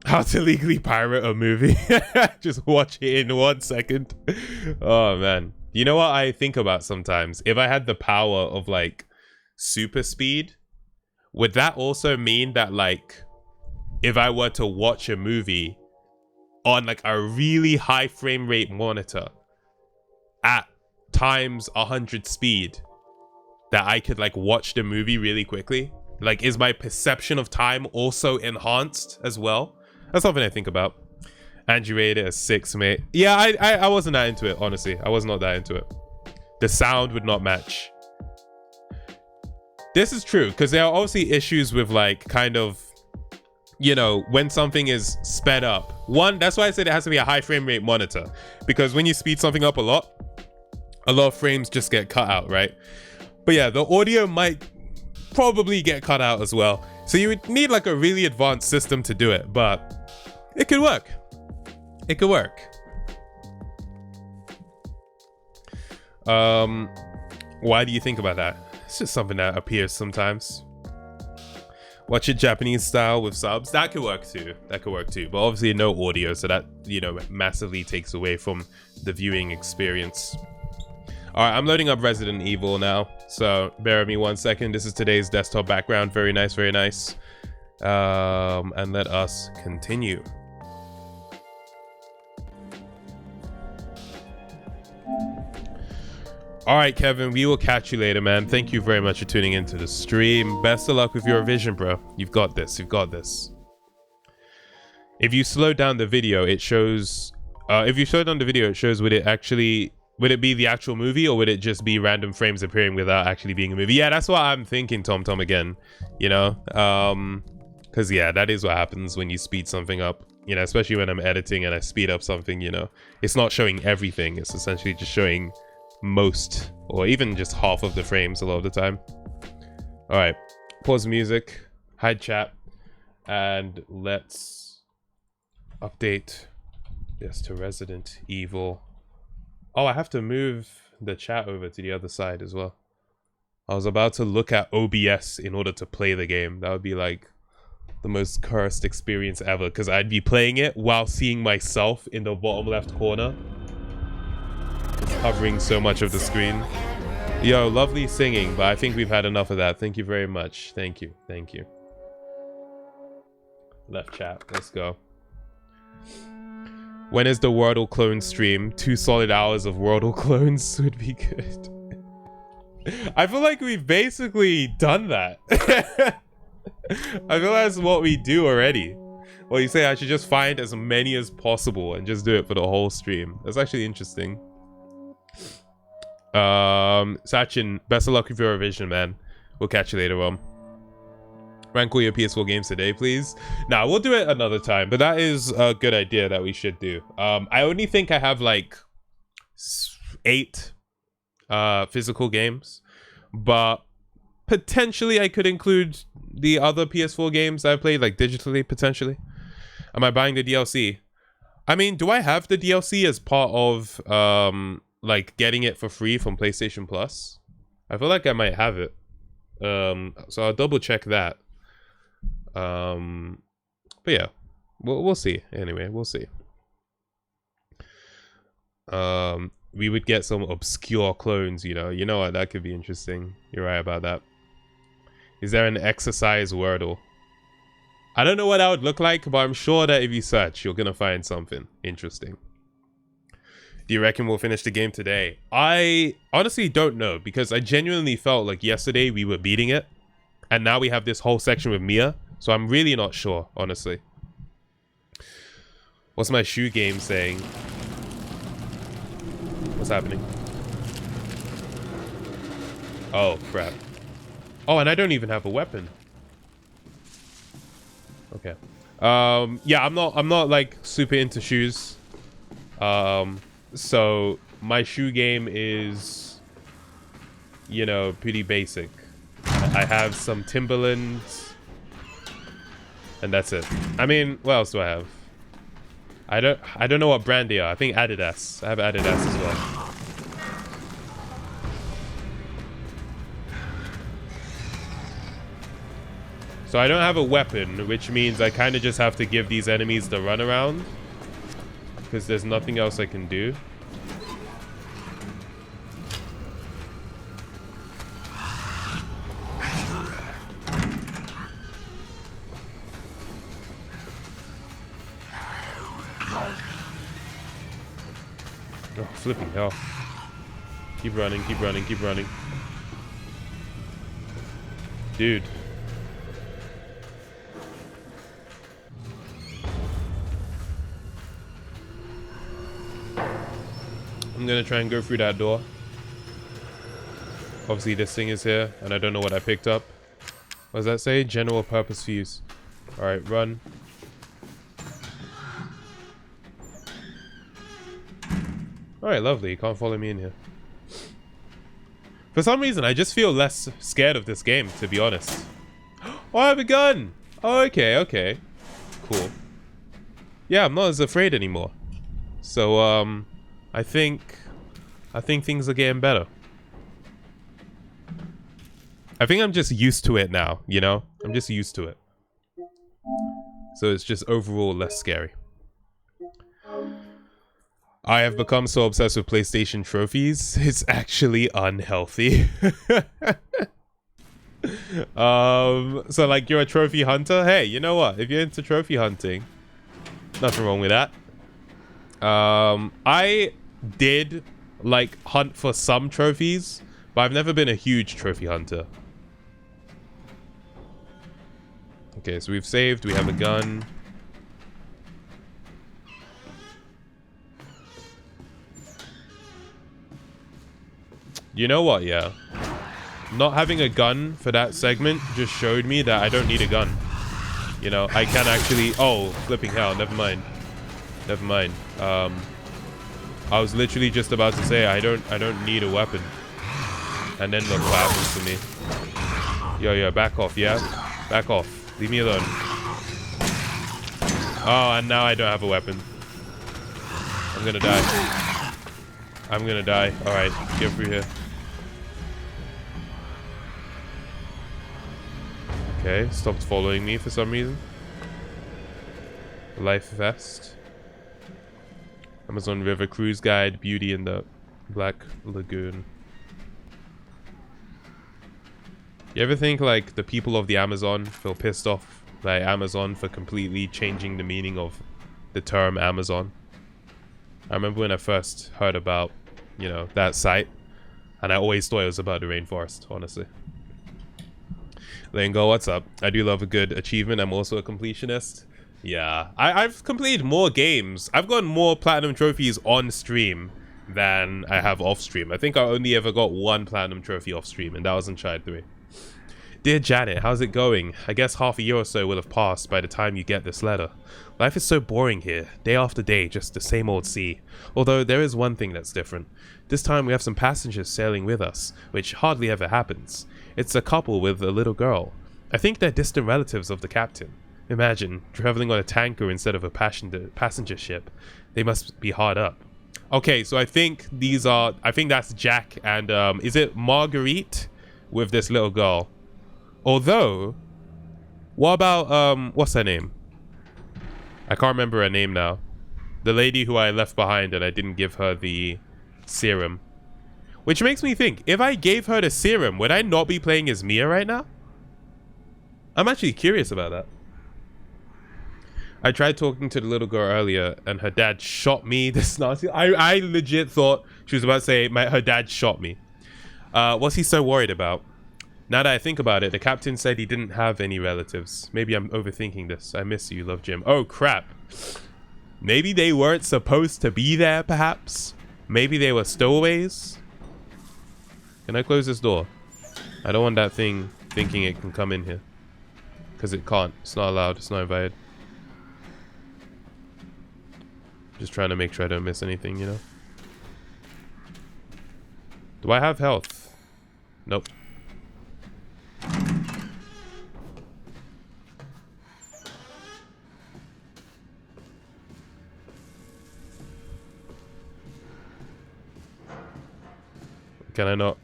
How to legally pirate a movie. Just watch it in 1 second. Oh man. You know what I think about sometimes? If I had the power of like super speed, would that also mean that like if I were to watch a movie on like a really high frame rate monitor at times 100 speed, that I could like watch the movie really quickly? Like, is my perception of time also enhanced as well? That's something I think about. Angie rated a 6, mate. Yeah, I wasn't that into it, honestly. I was not that into it. The sound would not match. This is true, because there are obviously issues with like kind of, you know, when something is sped up. One, that's why I said it has to be a high frame rate monitor, because when you speed something up a lot of frames just get cut out, right? But yeah, the audio might probably get cut out as well. So you would need like a really advanced system to do it, but it could work. It could work. Why do you think about that? It's just something that appears sometimes. Watch it Japanese style with subs. That could work too. But obviously no audio, so that, you know, massively takes away from the viewing experience. All right, I'm loading up Resident Evil now, so bear with me 1 second. This is today's desktop background. Very nice, very nice. And let us continue. All right, Kevin, we will catch you later, man. Thank you very much for tuning into the stream. Best of luck with your vision, bro. You've got this. You've got this. If you slow down the video, it shows... would it be the actual movie, or would it just be random frames appearing without actually being a movie? Yeah, that's what I'm thinking, Tom again. You know? Because, yeah, that is what happens when you speed something up. You know, especially when I'm editing and I speed up something, you know. It's not showing everything. It's essentially just showing most, or even just half of the frames a lot of the time. All right, pause music, hide chat, and let's update this to Resident Evil. Oh, I have to move the chat over to the other side as well. I was about to look at OBS in order to play the game. That would be like the most cursed experience ever, because I'd be playing it while seeing myself in the bottom left corner, covering so much of the screen. Yo, lovely singing, but I think we've had enough of that. Thank you very much. Thank you. Left chat, let's go. When is the Wordle clone stream? 2 solid hours of Wordle clones would be good. I feel like we've basically done that. I feel that's what we do already. Well, you say I should just find as many as possible and just do it for the whole stream. That's actually interesting. Sachin, best of luck with your revision, man. We'll catch you later on. Rank all your PS4 games today, please. Nah, we'll do it another time, but that is a good idea that we should do. I only think I have like 8 physical games, but potentially I could include the other PS4 games I've played, like digitally, potentially. Am I buying the DLC? I mean, do I have the DLC as part of like getting it for free from PlayStation Plus? I feel like I might have it. So I'll double check that. But yeah, we'll see. Anyway, we'll see. We would get some obscure clones, you know. You know what? That could be interesting. You're right about that. Is there an exercise Wordle? I don't know what that would look like, but I'm sure that if you search, you're gonna find something interesting. Do you reckon we'll finish the game today? I honestly don't know, because I genuinely felt like yesterday we were beating it, and now we have this whole section with Mia, so I'm really not sure, honestly. What's my shoe game saying? What's happening? Oh, crap. Oh, and I don't even have a weapon. Okay. Yeah, I'm not like super into shoes. So my shoe game is, you know, pretty basic. I have some Timberlands, and that's it. I mean, what else do I have? I don't know what brand they are. I think Adidas. I have Adidas as well. So I don't have a weapon, which means I kind of just have to give these enemies the runaround, because there's nothing else I can do. Oh, flipping hell. Keep running, keep running, keep running. Dude. I'm gonna try and go through that door. Obviously this thing is here, and I don't know what I picked up. What does that say? General purpose fuse. Alright, run. Alright, lovely. You can't follow me in here. For some reason, I just feel less scared of this game, to be honest. Oh, I have a gun! Oh, okay, okay. Cool. Yeah, I'm not as afraid anymore. So, I think things are getting better. I think I'm just used to it now, you know? I'm just used to it. So it's just overall less scary. I have become so obsessed with PlayStation trophies, it's actually unhealthy. So like you're a trophy hunter? Hey, you know what? If you're into trophy hunting, nothing wrong with that. I did like hunt for some trophies, but I've never been a huge trophy hunter. Okay, so we've saved, we have a gun. You know what, yeah. Not having a gun for that segment just showed me that I don't need a gun. You know, I can actually... Oh, flipping hell, never mind. Never mind. I was literally just about to say I don't need a weapon. And then look what happens to me. Yo, back off, yeah? Back off. Leave me alone. Oh, and now I don't have a weapon. I'm gonna die. I'm gonna die. Alright, get through here. Okay, stopped following me for some reason. Life vest. Amazon River Cruise Guide, Beauty in the Black Lagoon. You ever think like the people of the Amazon feel pissed off by Amazon for completely changing the meaning of the term Amazon? I remember when I first heard about, you know, that site, and I always thought it was about the rainforest, honestly. Lingo, what's up? I do love a good achievement. I'm also a completionist. Yeah, I've completed more games. I've gotten more platinum trophies on stream than I have off stream. I think I only ever got one platinum trophy off stream, and that was Uncharted 3. Dear Janet, how's it going? I guess half a year or so will have passed by the time you get this letter. Life is so boring here, day after day, just the same old sea. Although there is one thing that's different. This time we have some passengers sailing with us, which hardly ever happens. It's a couple with a little girl. I think they're distant relatives of the captain. Imagine, traveling on a tanker instead of a passenger ship. They must be hard up. Okay, so I think these are... I think that's Jack and... is it Marguerite with this little girl? Although... What about... what's her name? I can't remember her name now. The lady who I left behind and I didn't give her the serum. Which makes me think, if I gave her the serum, would I not be playing as Mia right now? I'm actually curious about that. I tried talking to the little girl earlier and her dad shot me. This nasty. I legit thought she was about to say her dad shot me. What's he so worried about? Now that I think about it, the captain said he didn't have any relatives. Maybe I'm overthinking this. I miss you, love Jim. Oh crap. Maybe they weren't supposed to be there, perhaps? Maybe they were stowaways? Can I close this door? I don't want that thing thinking it can come in here. Because it can't. It's not allowed. It's not invited. Just trying to make sure I don't miss anything, you know? Do I have health? Nope. Can I not?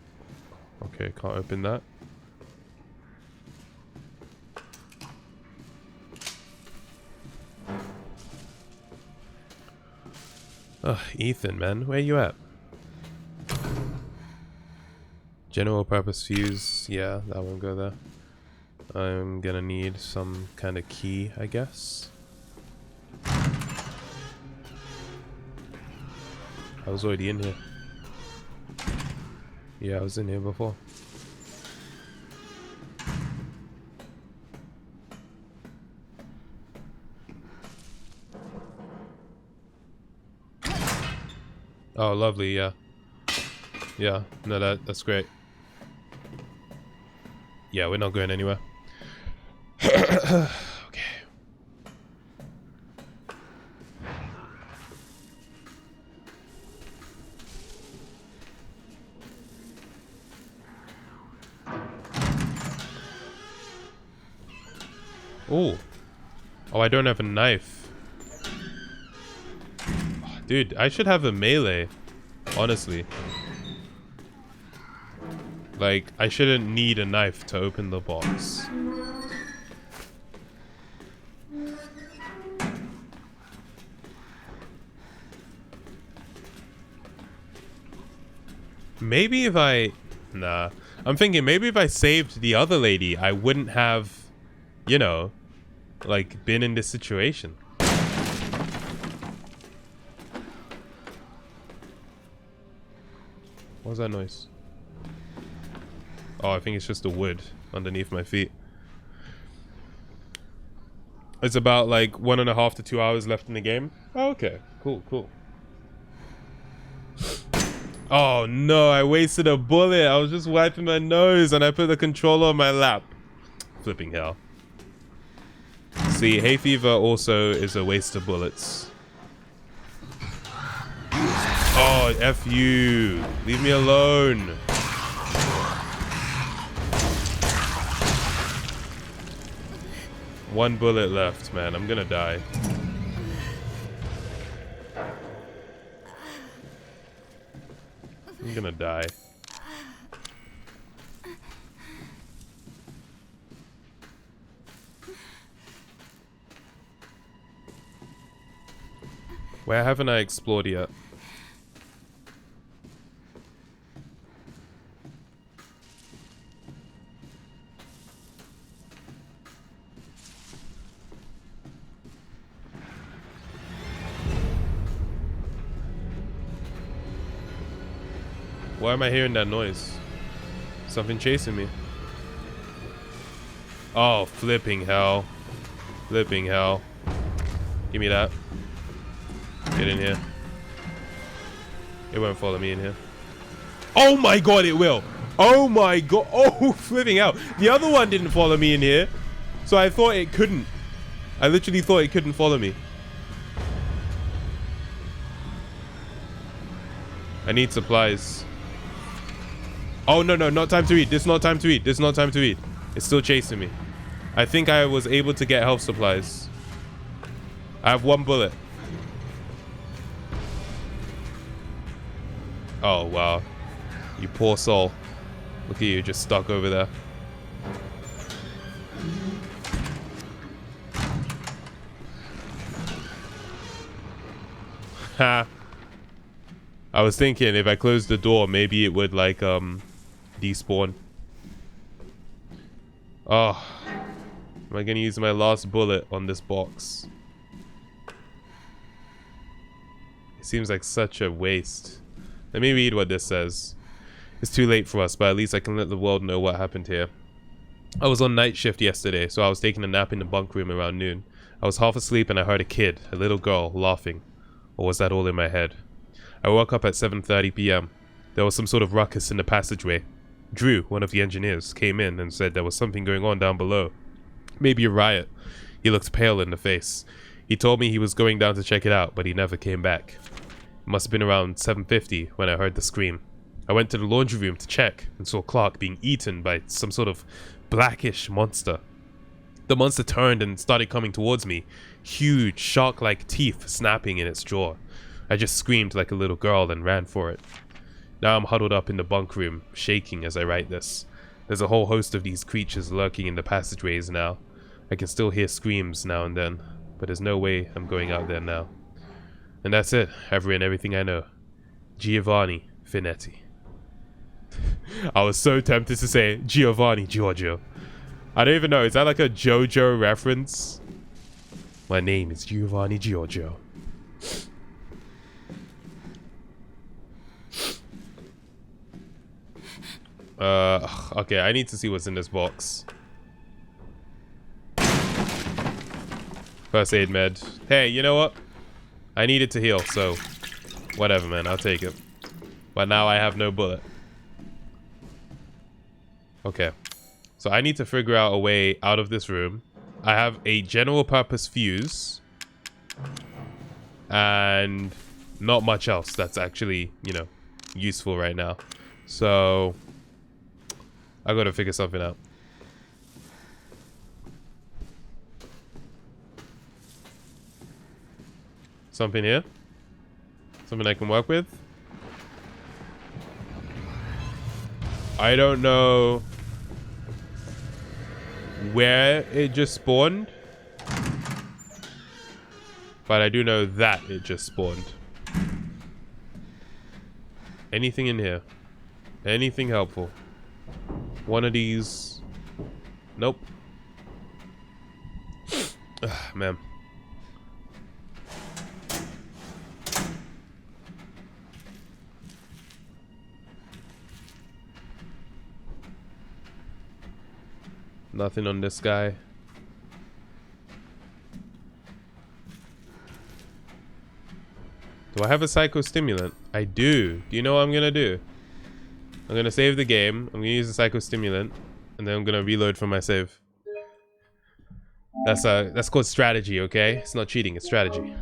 Okay, can't open that. Ugh, Ethan, man, where you at? General purpose fuse, yeah, that won't go there. I'm gonna need some kind of key, I guess. I was already in here. Yeah, I was in here before. Oh, lovely, yeah. Yeah, no, that's great. Yeah, we're not going anywhere. Okay. Oh. Oh, I don't have a knife. Oh, dude, I should have a melee. Honestly. Like, I shouldn't need a knife to open the box. Maybe if I... Nah. I'm thinking maybe if I saved the other lady, I wouldn't have, you know, like, been in this situation. What was that noise? Oh, I think it's just the wood underneath my feet. It's about like 1.5 to 2 hours left in the game. Oh, okay. Cool, cool. Oh no, I wasted a bullet. I was just wiping my nose and I put the controller on my lap. Flipping hell. See, hay fever also is a waste of bullets. Oh, F you. Leave me alone. One bullet left, man. I'm gonna die. I'm gonna die. Where haven't I explored yet? Why am I hearing that noise? Something chasing me. Oh, flipping hell. Flipping hell. Give me that. Get in here. It won't follow me in here. Oh my god, it will. Oh my god. Oh, flipping out. The other one didn't follow me in here. So I thought it couldn't. I literally thought it couldn't follow me. I need supplies. Oh, no, no, not time to eat. This is not time to eat. This is not time to eat. It's still chasing me. I think I was able to get health supplies. I have one bullet. Oh, wow. You poor soul. Look at you, just stuck over there. Ha. I was thinking if I closed the door, maybe it would, like, despawn. Oh. Am I gonna use my last bullet on this box? It seems like such a waste. Let me read what this says. It's too late for us, but at least I can let the world know what happened here. I was on night shift yesterday, so I was taking a nap in the bunk room around noon. I was half asleep and I heard a kid, a little girl, laughing. Or was that all in my head? I woke up at 7:30 p.m. There was some sort of ruckus in the passageway. Drew, one of the engineers, came in and said there was something going on down below. Maybe a riot. He looked pale in the face. He told me he was going down to check it out, but he never came back. It must have been around 7:50 when I heard the scream. I went to the laundry room to check and saw Clark being eaten by some sort of blackish monster. The monster turned and started coming towards me, huge shark-like teeth snapping in its jaw. I just screamed like a little girl and ran for it. Now I'm huddled up in the bunk room, shaking as I write this. There's a whole host of these creatures lurking in the passageways now. I can still hear screams now and then, but there's no way I'm going out there now. And that's it. I've written everything I know. Giovanni Finetti. I was so tempted to say Giovanni Giorgio. I don't even know. Is that like a JoJo reference? My name is Giovanni Giorgio. Okay, I need to see what's in this box. First aid med. Hey, you know what? I needed to heal, so whatever, man. I'll take it. But now I have no bullet. Okay. So I need to figure out a way out of this room. I have a general purpose fuse. And not much else that's actually, you know, useful right now. So I gotta figure something out. Something here? Something I can work with? I don't know where it just spawned, but I do know that it just spawned. Anything in here? Anything helpful? One of these? Nope. Ugh, man. Nothing on this guy. Do I have a psychostimulant? I do. Do you know what I'm gonna do? I'm gonna save the game. I'm gonna use the psychostimulant, and then I'm gonna reload from my save. That's called strategy, okay? It's not cheating. It's strategy.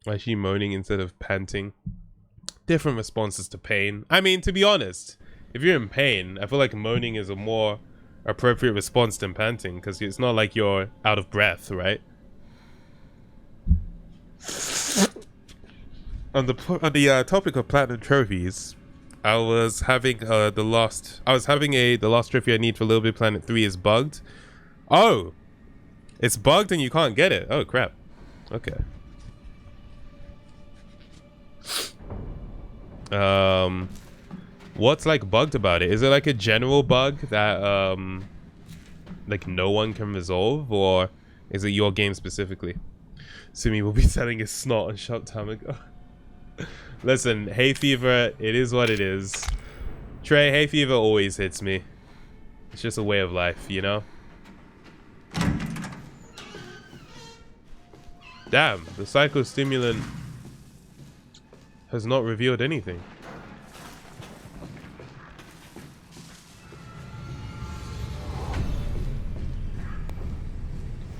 Why is she moaning instead of panting? Different responses to pain. I mean, to be honest, if you're in pain, I feel like moaning is a more appropriate response than panting, because it's not like you're out of breath, right? On the topic of platinum trophies, I was having the last trophy I need for Little Big Planet 3 is bugged. Oh, it's bugged and you can't get it. Oh crap. Okay. What's like bugged about it? Is it like a general bug that like no one can resolve, or is it your game specifically? Sumi will be selling his snot on Shop Tamago. Listen, hay fever, it is what it is. Trey, hay fever always hits me. It's just a way of life, you know? Damn, the psychostimulant has not revealed anything.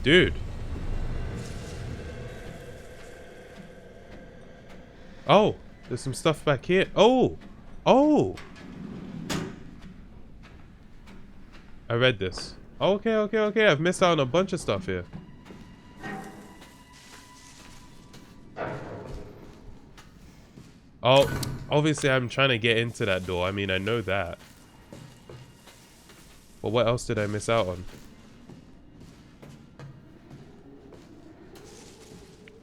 Dude. Oh, there's some stuff back here. Oh. Oh. I read this. Okay, okay, okay. I've missed out on a bunch of stuff here. Oh, obviously I'm trying to get into that door. I mean, I know that. But what else did I miss out on?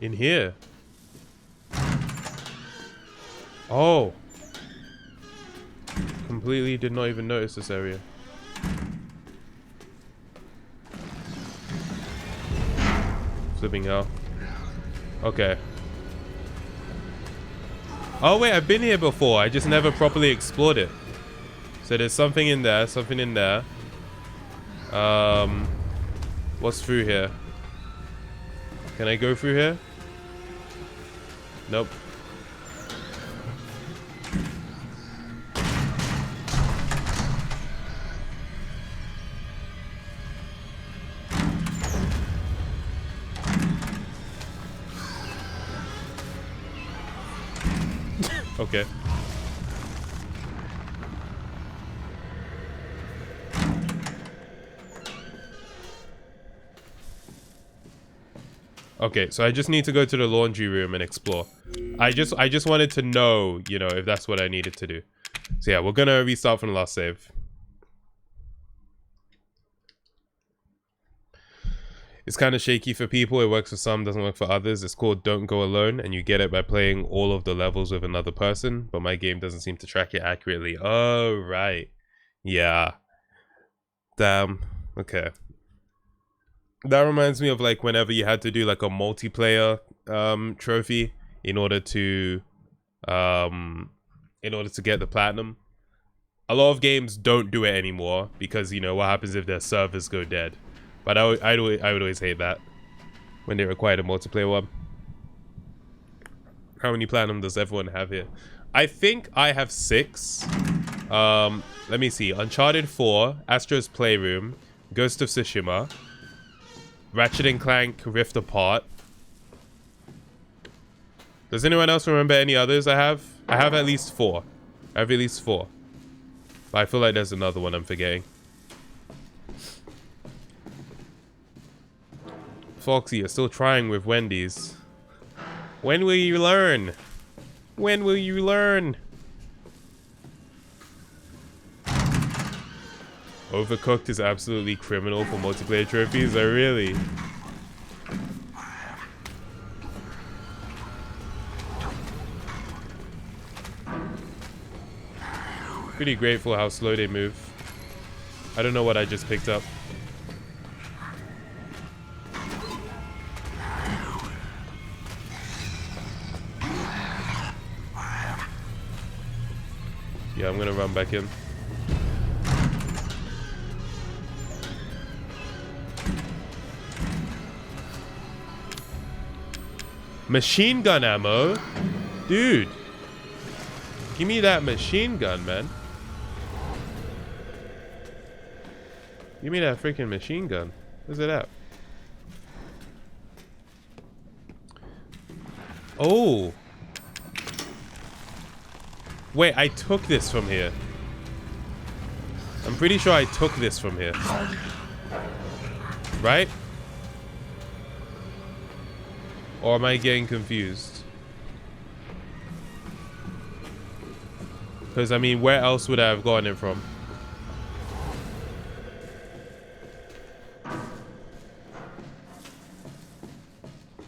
In here. Oh. Completely did not even notice this area. Flipping hell. Okay. Oh wait, I've been here before. I just never properly explored it. So there's something in there, something in there. What's through here? Can I go through here? Nope. Okay. Okay, so I just need to go to the laundry room and explore. I just wanted to know, you know, if that's what I needed to do. So yeah, we're gonna restart from the last save. It's kind of shaky for people. It works for some, doesn't work for others. It's called Don't Go Alone, and you get it by playing all of the levels with another person, but my game doesn't seem to track it accurately. Oh, right. Yeah. Damn. Okay. That reminds me of like whenever you had to do like a multiplayer trophy in order to get the platinum. A lot of games don't do it anymore because, you know, what happens if their servers go dead. But I would always hate that when they required a multiplayer one. How many platinum does everyone have here? I think I have 6. Let me see. Uncharted 4, Astro's Playroom, Ghost of Tsushima, Ratchet & Clank Rift Apart. Does anyone else remember any others I have? I have at least 4. I have at least 4. But I feel like there's another one I'm forgetting. Foxy, you're still trying with Wendy's. When will you learn? When will you learn? Overcooked is absolutely criminal for multiplayer trophies. Oh, really? Pretty grateful how slow they move. I don't know what I just picked up. Yeah, I'm gonna run back in. Machine gun ammo? Dude. Give me that machine gun, man. Give me that freaking machine gun. Where's it at? Oh. Wait, I took this from here. I'm pretty sure I took this from here. Right? Or am I getting confused? Because, I mean, where else would I have gotten it from?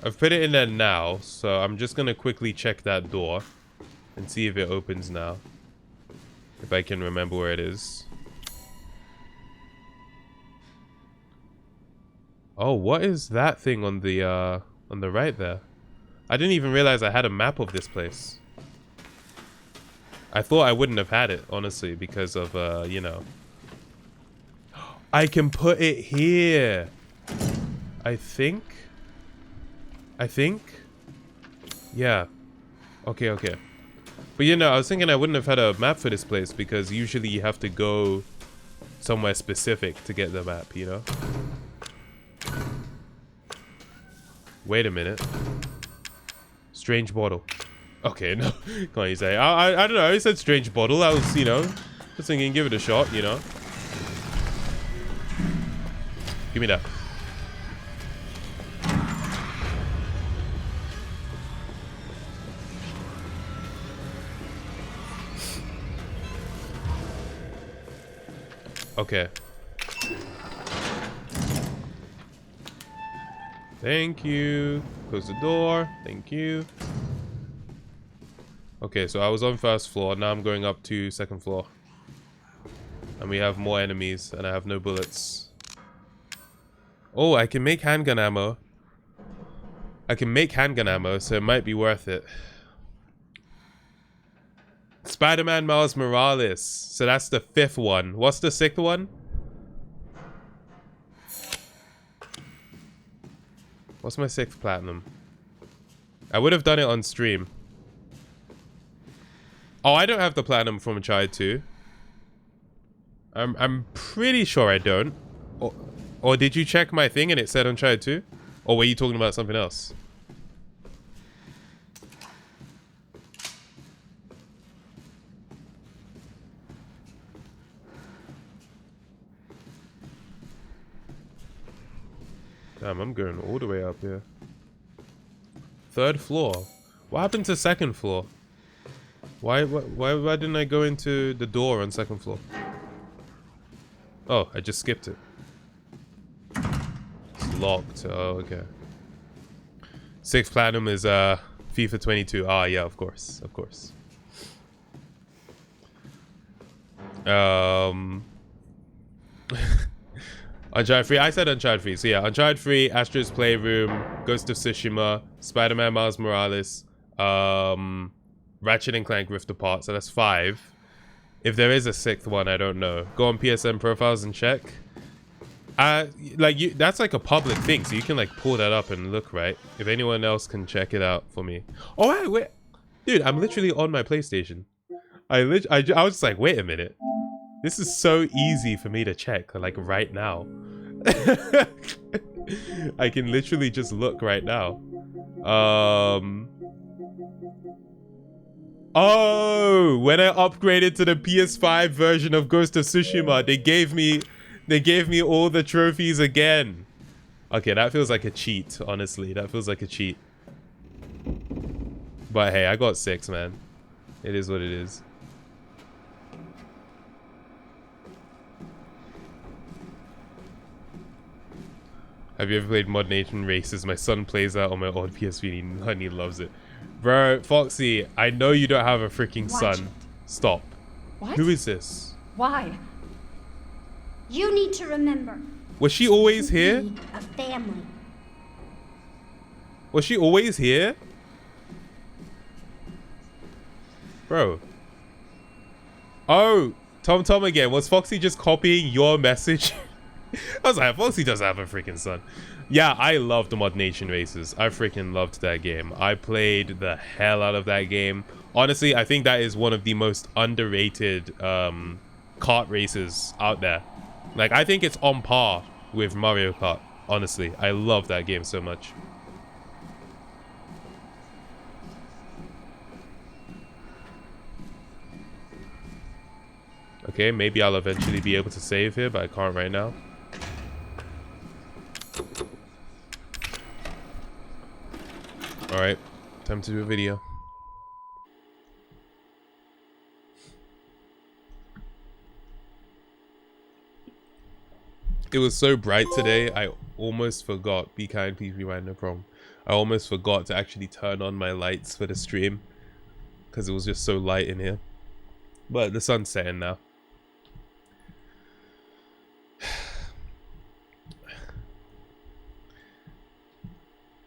I've put it in there now, so I'm just going to quickly check that door and see if it opens now. If I can remember where it is. Oh, what is that thing on the right there? I didn't even realize I had a map of this place. I thought I wouldn't have had it, honestly, because of, you know. I can put it here. I think. Yeah. Okay, okay. But you know, I was thinking I wouldn't have had a map for this place because usually you have to go somewhere specific to get the map, you know? Wait a minute. Strange bottle. Okay, no. Can't you say? I don't know. I said strange bottle. I was, you know, just thinking give it a shot, you know? Give me that. Okay. Thank you. Close the door. Thank you. Okay, so I was on first floor. Now I'm going up to second floor. And we have more enemies. And I have no bullets. Oh, I can make handgun ammo. I can make handgun ammo, so it might be worth it. Spider-Man Miles Morales. So that's the 5th one. What's the 6th one? What's my 6th platinum? I would have done it on stream. Oh, I don't have the platinum from Uncharted 2. I'm pretty sure I don't. Or did you check my thing and it said Uncharted 2? Or were you talking about something else? Damn, I'm going all the way up here. 3rd floor. What happened to 2nd floor? Why didn't I go into the door on 2nd floor? Oh, I just skipped it. It's locked. Oh, okay. 6th platinum is FIFA 22. Ah, yeah, of course. Of course. Uncharted 3. I said Uncharted 3. So yeah, Uncharted 3, Astro's Playroom, Ghost of Tsushima, Spider-Man Miles Morales, Ratchet and Clank Rift Apart. So that's 5. If there is a 6th one, I don't know. Go on PSN profiles and check. That's like a public thing, so you can like pull that up and look, right? If anyone else can check it out for me. Oh wait, dude, I'm literally on my PlayStation. I was just like, wait a minute. This is so easy for me to check, like right now. I can literally just look right now. Oh, when I upgraded to the PS5 version of Ghost of Tsushima, they gave me all the trophies again. Okay, that feels like a cheat, honestly. That feels like a cheat. But hey, I got 6, man. It is what it is. Have you ever played Mod Nation Races? My son plays that on my old PSP and he loves it. Bro, Foxy, I know you don't have a freaking son. Stop. What? Who is this? Why? You need to remember. Was she always here? A family. Was she always here? Bro. Oh, Tom again. Was Foxy just copying your message? I was like, Foxy does have a freaking son. Yeah, I loved the Mod Nation Races. I freaking loved that game. I played the hell out of that game. Honestly, I think that is one of the most underrated kart races out there. Like, I think it's on par with Mario Kart. Honestly, I love that game so much. Okay, maybe I'll eventually be able to save here, but I can't right now. Alright, time to do a video. It was so bright today, I almost forgot. Be kind, please be right, no problem. I almost forgot to actually turn on my lights for the stream. Because it was just so light in here. But the sun's setting now.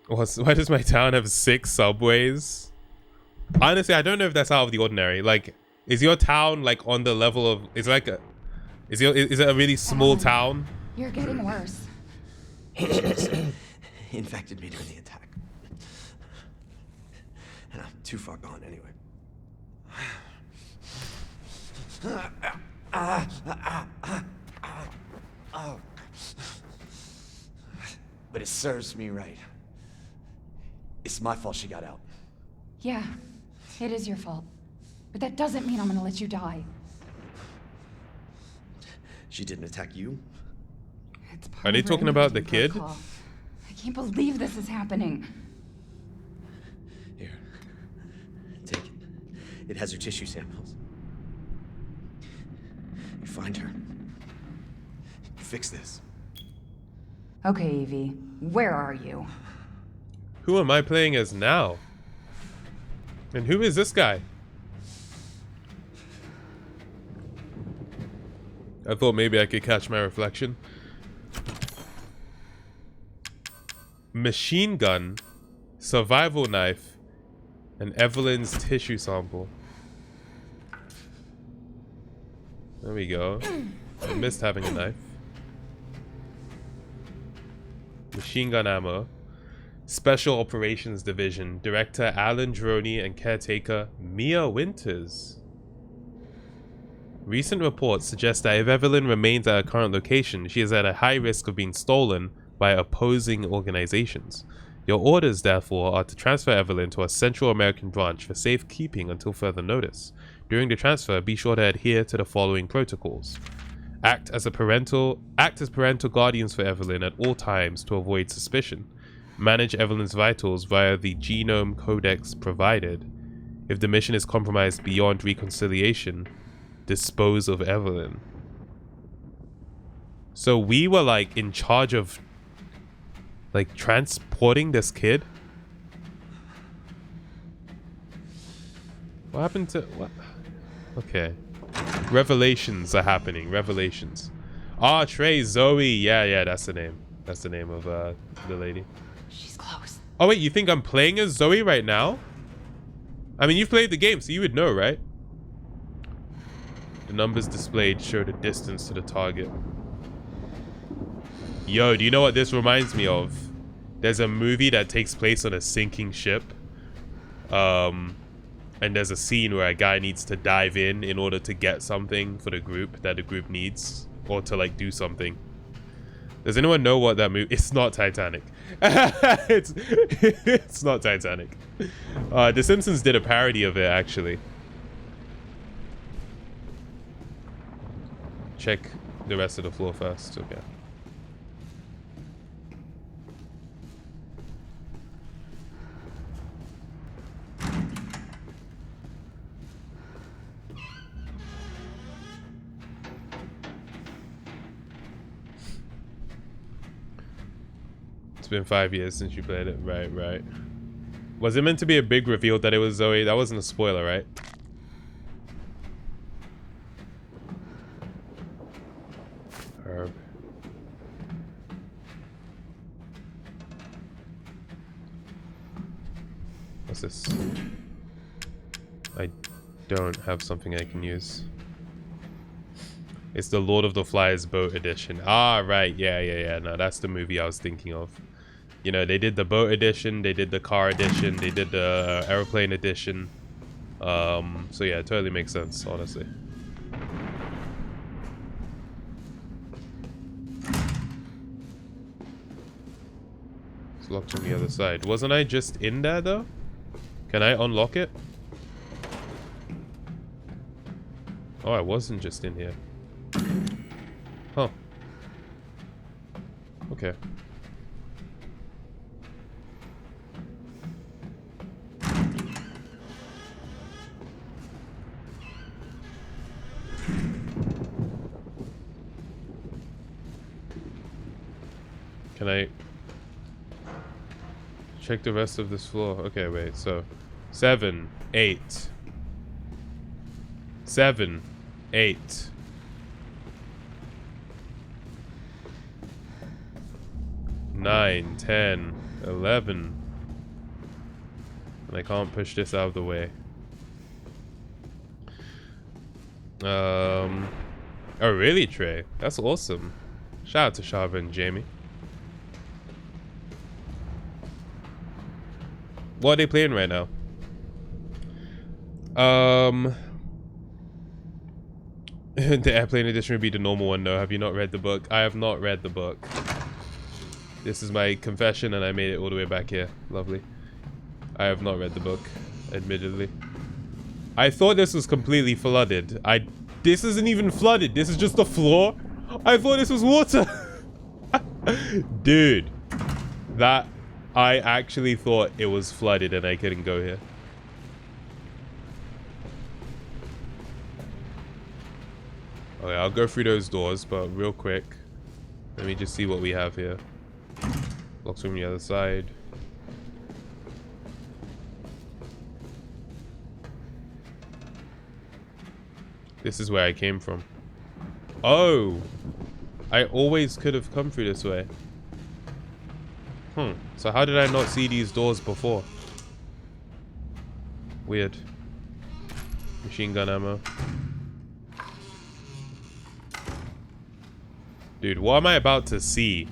Why does my town have 6 subways? Honestly, I don't know if that's out of the ordinary. Like, is your town like on the level of? Is it a really small town? You're getting worse. Infected me during the attack, and I'm too far gone anyway. But it serves me right. It's my fault she got out. Yeah, it is your fault. But that doesn't mean I'm gonna let you die. She didn't attack you? It's Are they talking about the kid? I can't believe this is happening. Here, take it. It has her tissue samples. You find her. You fix this. Okay, Evie, where are you? Who am I playing as now? And who is this guy? I thought maybe I could catch my reflection. Machine gun, survival knife, and Evelyn's tissue sample. There we go. I missed having a knife. Machine gun ammo. Special Operations Division, Director Alan Droney and caretaker Mia Winters. Recent reports suggest that if Evelyn remains at her current location, she is at a high risk of being stolen by opposing organizations. Your orders, therefore, are to transfer Evelyn to a Central American branch for safekeeping until further notice. During the transfer, be sure to adhere to the following protocols. Act as parental guardians for Evelyn at all times to avoid suspicion. Manage Evelyn's vitals via the genome codex provided. If the mission is compromised beyond reconciliation, dispose of Evelyn. So we were like in charge of like transporting this kid. What happened to what? Okay. Revelations are happening. Revelations. Ah, Trey, Zoe. Yeah, that's the name. That's the name of the lady. She's close. Oh wait, you think I'm playing as Zoe right now? I mean, you've played the game, so you would know, right? The numbers displayed show the distance to the target. Yo, do you know what this reminds me of? There's a movie that takes place on a sinking ship. And there's a scene where a guy needs to dive in order to get something for the group that the group needs, or to like do something. Does anyone know what that movie? It's not Titanic. it's not Titanic. The Simpsons did a parody of it, actually. Check the rest of the floor first. Okay. It's been 5 years since you played it. Right. Was it meant to be a big reveal that it was Zoe? That wasn't a spoiler, right? Herb. What's this? I don't have something I can use. It's the Lord of the Flies boat edition. Ah, right. Yeah. No, that's the movie I was thinking of. You know, they did the boat edition, they did the car edition, they did the airplane edition. So yeah, it totally makes sense, honestly. It's locked on the other side. Wasn't I just in there, though? Can I unlock it? Oh, I wasn't just in here. Huh. Okay. Can I check the rest of this floor? Okay, wait, so 7, 8. 7, 8. 9, 10, 11. And I can't push this out of the way. Oh really, Trey? That's awesome. Shout out to Shava and Jamie. What are they playing right now? The airplane edition would be the normal one. No, have you not read the book? I have not read the book. This is my confession, and I made it all the way back here. Lovely. I have not read the book, admittedly. I thought this was completely flooded. This isn't even flooded. This is just the floor. I thought this was water. Dude, that I actually thought it was flooded and I couldn't go here. Okay, I'll go through those doors, but real quick, let me just see what we have here. Locks from the other side. This is where I came from. Oh! I always could have come through this way. So how did I not see these doors before? Weird. Machine gun ammo. Dude, what am I about to see?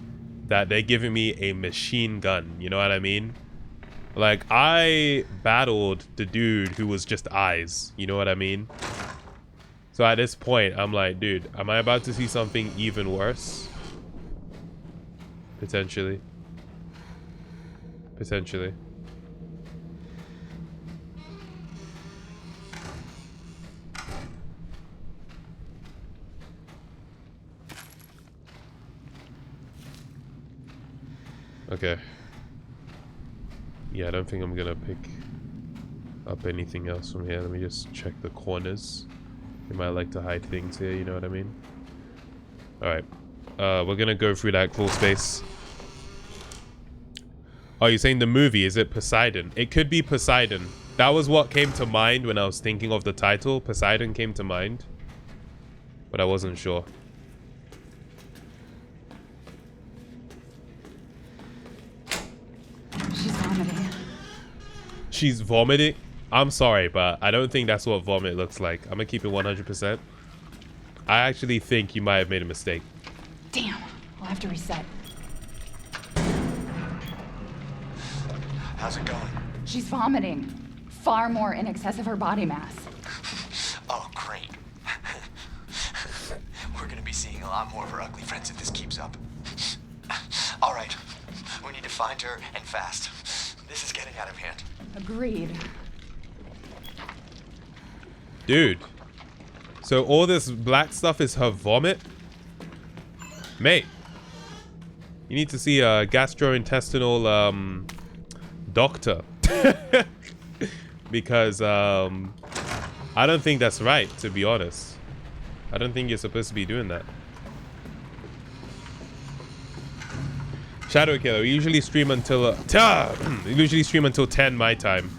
that they're giving me a machine gun. You know what I mean? Like, I battled the dude who was just eyes. You know what I mean? So at this point, I'm like, dude, am I about to see something even worse? Potentially. Potentially. Okay. Yeah, I don't think I'm gonna pick up anything else from here. Let me just check the corners. They might like to hide things here, you know what I mean? Alright. We're gonna go through that crawl space. Oh, you're saying the movie, is it Poseidon? It could be Poseidon. That was what came to mind when I was thinking of the title. Poseidon came to mind. But I wasn't sure. She's vomiting. She's vomiting? I'm sorry, but I don't think that's what vomit looks like. I'm gonna keep it 100%. I actually think you might have made a mistake. Damn, we'll have to reset. How's it going? She's vomiting. Far more in excess of her body mass. Oh, great. We're gonna be seeing a lot more of her ugly friends if this keeps up. All right, we need to find her and fast. This is getting out of hand. Agreed. Dude. So all this black stuff is her vomit? Mate. You need to see a gastrointestinal doctor. Because I don't think that's right, to be honest. I don't think you're supposed to be doing that. Shadow Killer, we usually stream until we usually stream until 10 my time.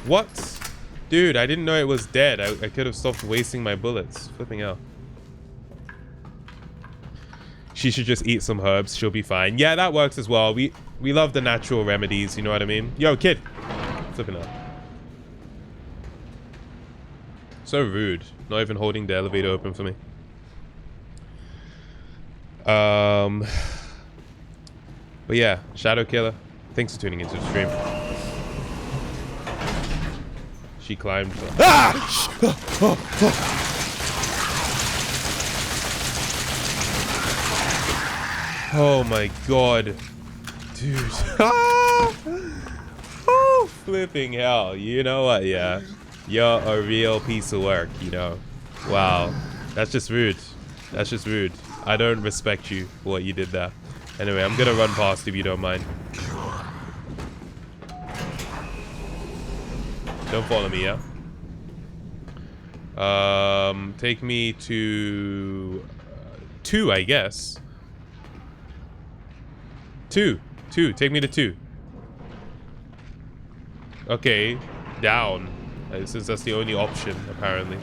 What? Dude, I didn't know it was dead. I could have stopped wasting my bullets. Flipping out. She should just eat some herbs. She'll be fine. Yeah, that works as well. We love the natural remedies. You know what I mean? Yo, kid. Flipping out. So rude. Not even holding the elevator open for me. But yeah, Shadow Killer. Thanks for tuning into the stream. She climbed. Ah! Oh my god. Dude. Oh, flipping hell. You know what? Yeah. You're a real piece of work, you know. Wow. That's just rude. That's just rude. I don't respect you for what you did there. Anyway, I'm gonna run past if you don't mind. Don't follow me, yeah? Take me to 2, I guess. 2. Take me to 2. Okay, down. Since that's the only option, apparently.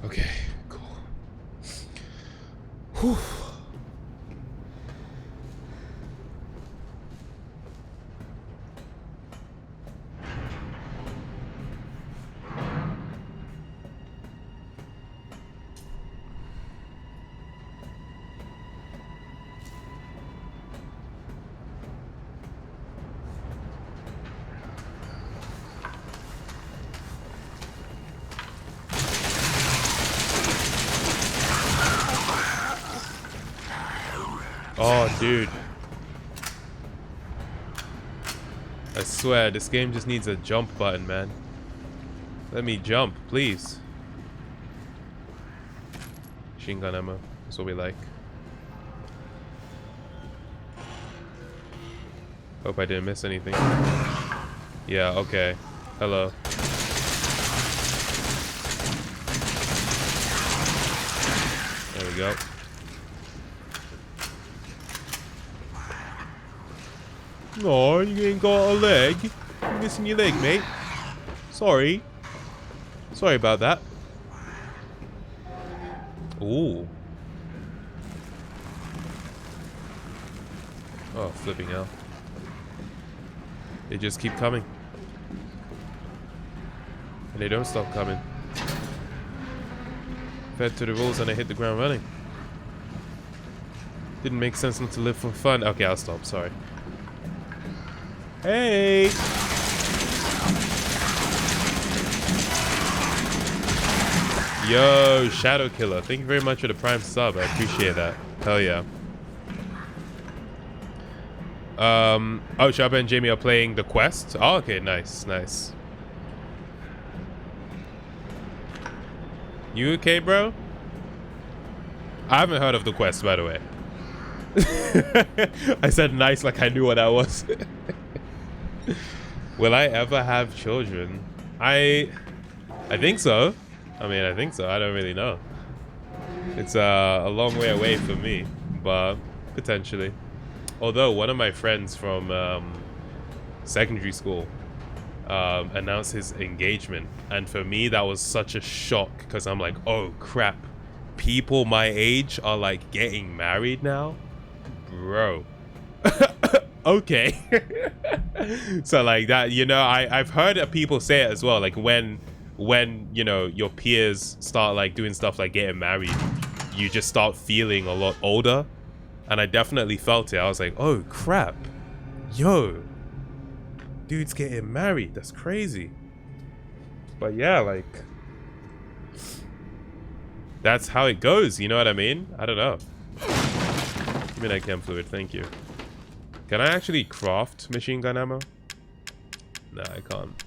Okay, cool. Whew. Oh, dude. I swear, this game just needs a jump button, man. Let me jump, please. Machine gun ammo. That's what we like. Hope I didn't miss anything. Yeah, okay. Hello. There we go. Oh, you ain't got a leg. You're missing your leg, mate. Sorry. Sorry about that. Ooh. Oh, flipping hell. They just keep coming. And they don't stop coming. Fed to the rules and I hit the ground running. Didn't make sense not to live for fun. Okay, I'll stop. Sorry. Hey! Yo, Shadow Killer. Thank you very much for the Prime sub. I appreciate that. Hell yeah. Oh, Shabba and Jamie are playing the quest. Oh, okay, nice, nice. You okay, bro? I haven't heard of the quest, by the way. I said nice like I knew what that was. Will I ever have children? I think so. I mean, I think so. I don't really know. It's a long way away for me, but potentially. Although one of my friends from secondary school announced his engagement, and for me that was such a shock because I'm like, oh crap, people my age are like getting married now, bro. Okay. So like that, you know, I've heard people say it as well, like when you know your peers start like doing stuff like getting married, you just start feeling a lot older. And I definitely felt it. I was like, oh crap, yo, dude's getting married. That's crazy. But yeah, like, that's how it goes. You know what I mean? I don't know. Give me that chem fluid. Thank you. Can I actually craft machine gun ammo? No, I can't.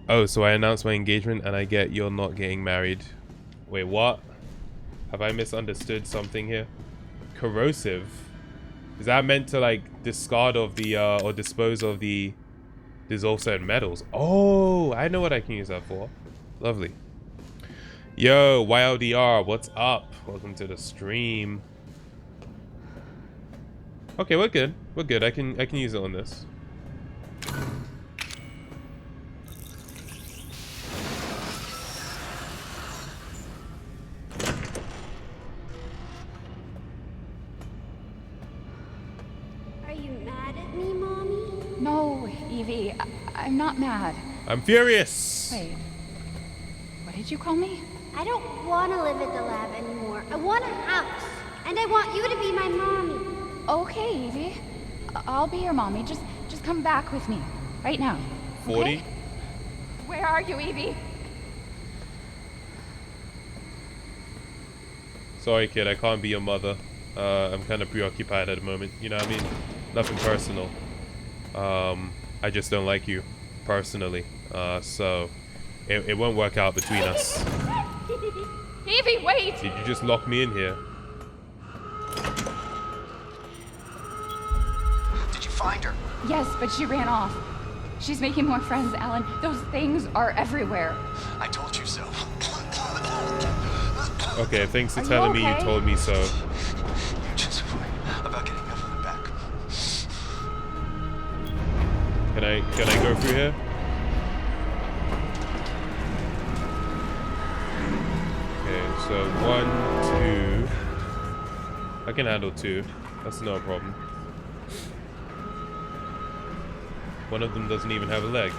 Oh, so I announced my engagement and I get you're not getting married. Wait, what? Have I misunderstood something here? Corrosive? Is that meant to like discard of the or dispose of the dissolved certain metals? Oh, I know what I can use that for. Lovely. Yo, YLDR, what's up? Welcome to the stream. Okay, we're good. We're good. I can use it on this. No, Evie, I'm not mad. I'm furious. Wait, what did you call me? I don't want to live at the lab anymore. I want a house. And I want you to be my mommy. Okay, Evie. I'll be your mommy. Just come back with me. Right now. 40? Okay? Where are you, Evie? Sorry, kid. I can't be your mother. I'm kind of preoccupied at the moment. You know what I mean? Nothing personal. I just don't like you personally. So it won't work out between us. Evie, wait! Did you just lock me in here? Did you find her? Yes, but she ran off. She's making more friends, Alan. Those things are everywhere. I told you so. Okay, thanks for Are you telling me you okay? told me so. You're just worried about getting Evelyn back. Can I go through here? Okay, so 1, 2. I can handle 2. That's no problem. One of them doesn't even have a leg.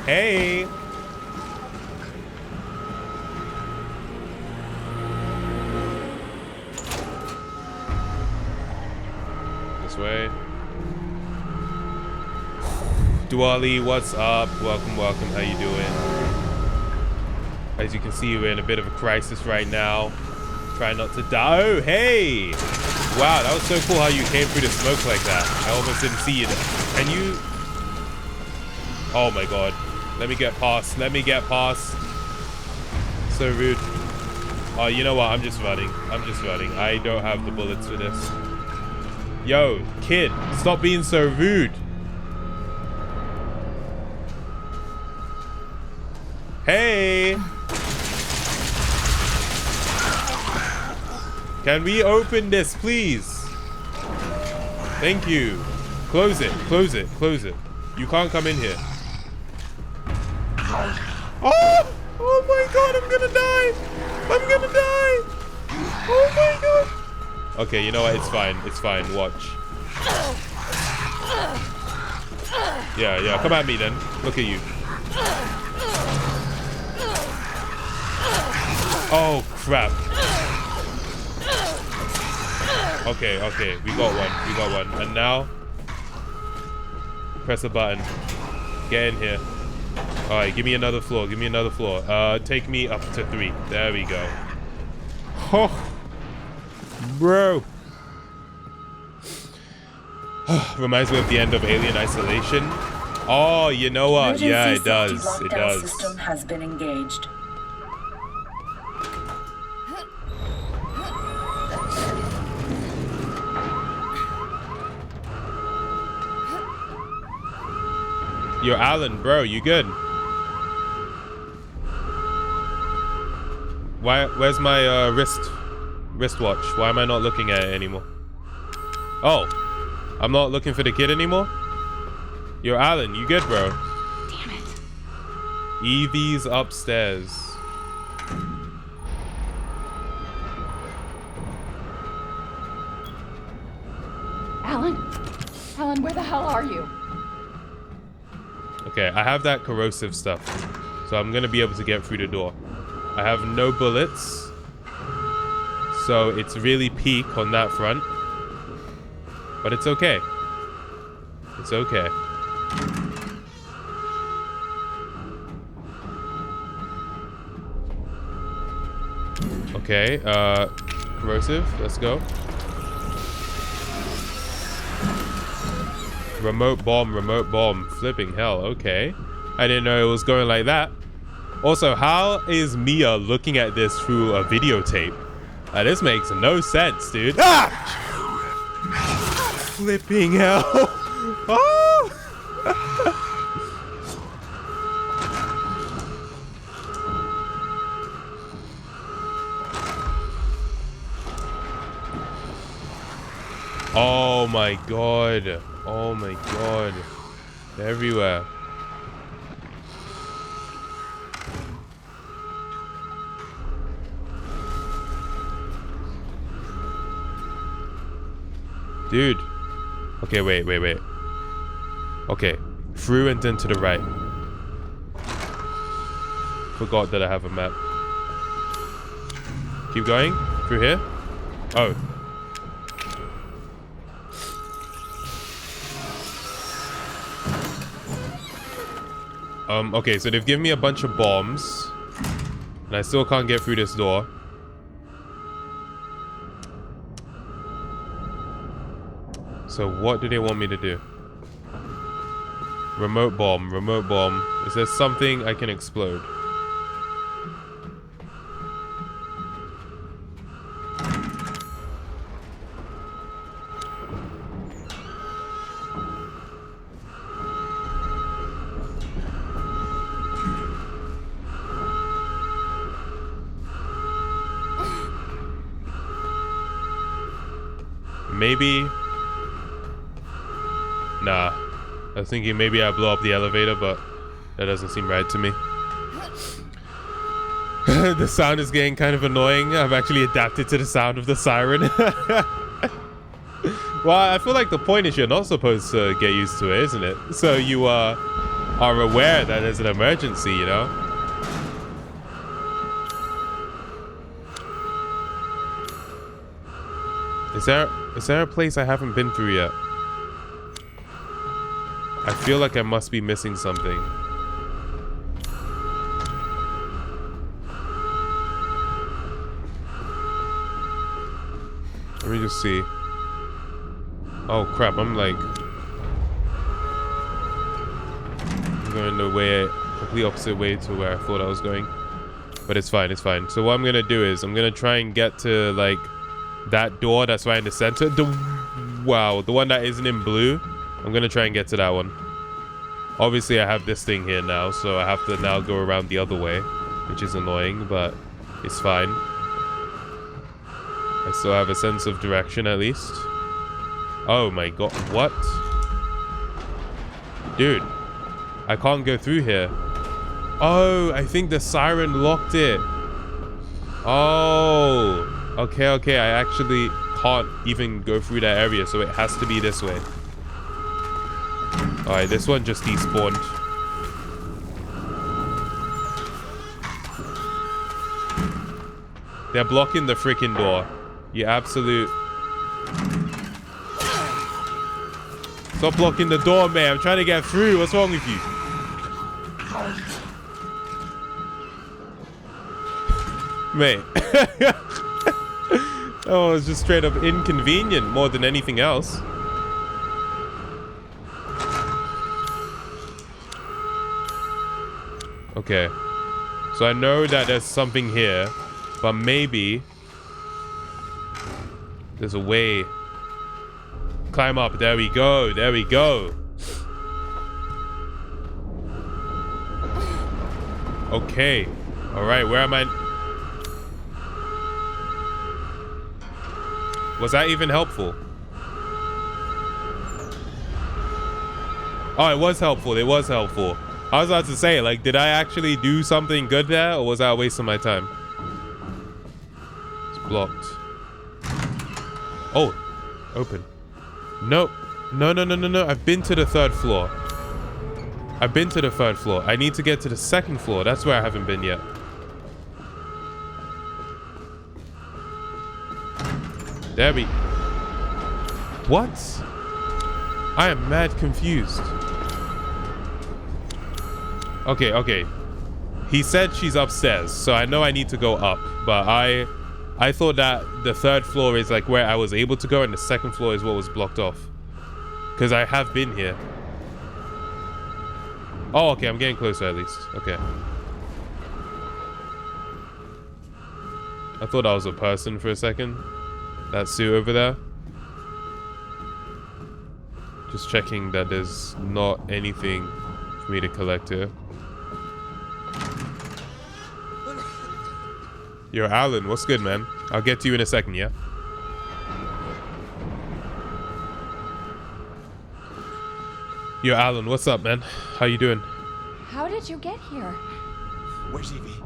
Hey! This way. Duali, what's up? Welcome, welcome. How you doing? As you can see, we're in a bit of a crisis right now. Try not to die. Oh, hey! Wow, that was so cool how you came through the smoke like that. I almost didn't see you. Can you... Oh my god. Let me get past. Let me get past. So rude. Oh, you know what? I'm just running. I'm just running. I don't have the bullets for this. Yo, kid, stop being so rude. Hey. Can we open this, please? Thank you. Close it. Close it. Close it. You can't come in here. Oh! Oh my god, I'm gonna die! I'm gonna die! Oh my god! Okay, you know what? It's fine. It's fine. Watch. Yeah, yeah. Come at me then. Look at you. Oh, crap. Okay, okay. We got one. We got one. And now, press a button. Get in here. Alright, give me another floor. Give me another floor. Take me up to 3. There we go. Oh, bro. Reminds me of the end of Alien Isolation. Oh, you know what? Yeah, it does. It does. System has been engaged. Yo, Alan, bro, you good? Where's my wristwatch? Why am I not looking at it anymore? Oh, I'm not looking for the kid anymore? Yo, Alan, you good, bro? Damn it. Evie's upstairs. Alan? Alan, where the hell are you? Okay, I have that corrosive stuff, so I'm gonna be able to get through the door. I have no bullets, so it's really peak on that front, but it's okay. It's okay. Okay, corrosive, let's go. Remote bomb, flipping hell, okay. I didn't know it was going like that. Also, how is Mia looking at this through a videotape? This makes no sense, dude. Ah! Flipping hell. Oh! Oh my god. Oh my god. They're everywhere. Dude. Okay, wait. Okay. Through and then to the right. Forgot that I have a map. Keep going. Through here. Oh. Okay, so they've given me a bunch of bombs. And I still can't get through this door. So what do they want me to do? Remote bomb, remote bomb. Is there something I can explode? Maybe. Nah. I was thinking maybe I blow up the elevator, but that doesn't seem right to me. The sound is getting kind of annoying. I've actually adapted to the sound of the siren. Well, I feel like the point is you're not supposed to get used to it, isn't it? So you are aware that there's an emergency, you know? Is there a place I haven't been through yet? I feel like I must be missing something. Let me just see. Oh crap, I'm like... I'm going the way, complete opposite way to where I thought I was going. But it's fine, it's fine. So what I'm gonna do is, I'm gonna try and get to like... that door that's right in the center. Wow, the one that isn't in blue. I'm gonna try and get to that one. Obviously I have this thing here now, so I have to now go around the other way, which is annoying, but it's fine. I I still have a sense of direction at least. Oh my god, what? Dude, I can't go through here. Oh, I think the siren locked it. Oh, okay. I actually can't even go through that area, so it has to be this way. Alright, this one just despawned. They're blocking the freaking door. You absolute... Stop blocking the door, man. I'm trying to get through. What's wrong with you? Mate. Oh, it's just straight up inconvenient more than anything else. Okay. So I know that there's something here, but maybe there's a way. Climb up. There we go. There we go. Okay. All right. Where am I? Was that even helpful? Oh, it was helpful. It was helpful. I was about to say, like, did I actually do something good there, or was that a waste of my time? It's blocked. Oh, open. Nope. No. I've been to the 3rd floor. I've been to the 3rd floor. I need to get to the 2nd floor. That's where I haven't been yet. There we... What? I am mad confused. Okay. He said she's upstairs, so I know I need to go up. But I thought that the 3rd floor is like where I was able to go, and the 2nd floor is what was blocked off. Because I have been here. Oh, okay, I'm getting closer at least. Okay. I thought I was a person for a second. That suit over there. Just checking that there's not anything for me to collect here. Yo, Alan, what's good, man? I'll get to you in a second, yeah? Yo, Alan, what's up, man? How you doing? How did you get here? Where's Evie?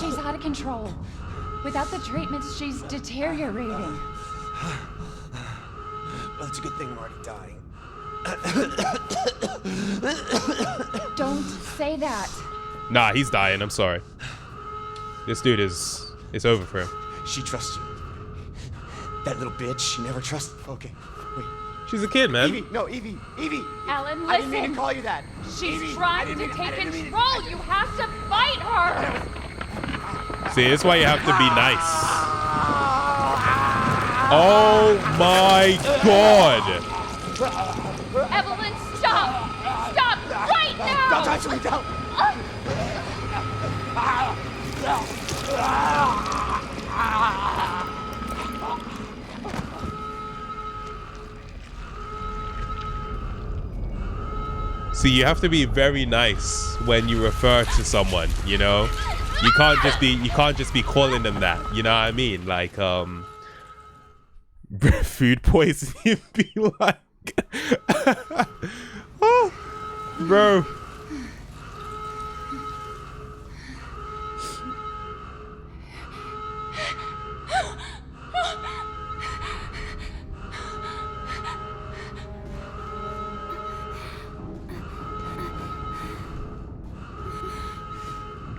She's out of control. Without the treatments, she's deteriorating. Well, it's a good thing I'm already dying. Don't say that. Nah, he's dying. I'm sorry. This dude is... It's over for him. She trusts you. That little bitch, she never trusts... Okay, wait. She's a kid, man. Evie, no, Evie. Alan, listen. I didn't mean to call you that. She's Evie, trying to take control. You have to fight her. See, that's why you have to be nice. Oh my god. Evelyn, stop. Stop right now. Don't touch me, don't. See, you have to be very nice when you refer to someone, you know? You can't just be calling them that, you know what I mean? Like, food poisoning be like... Oh, bro.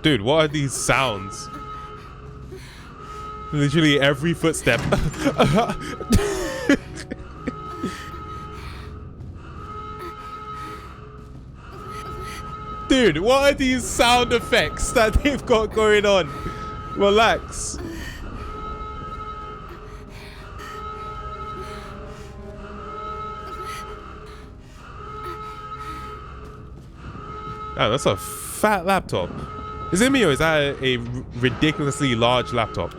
Dude, what are these sounds? Literally every footstep. Dude, what are these sound effects that they've got going on? Relax. Oh, that's a fat laptop. Is it me or is that a ridiculously large laptop?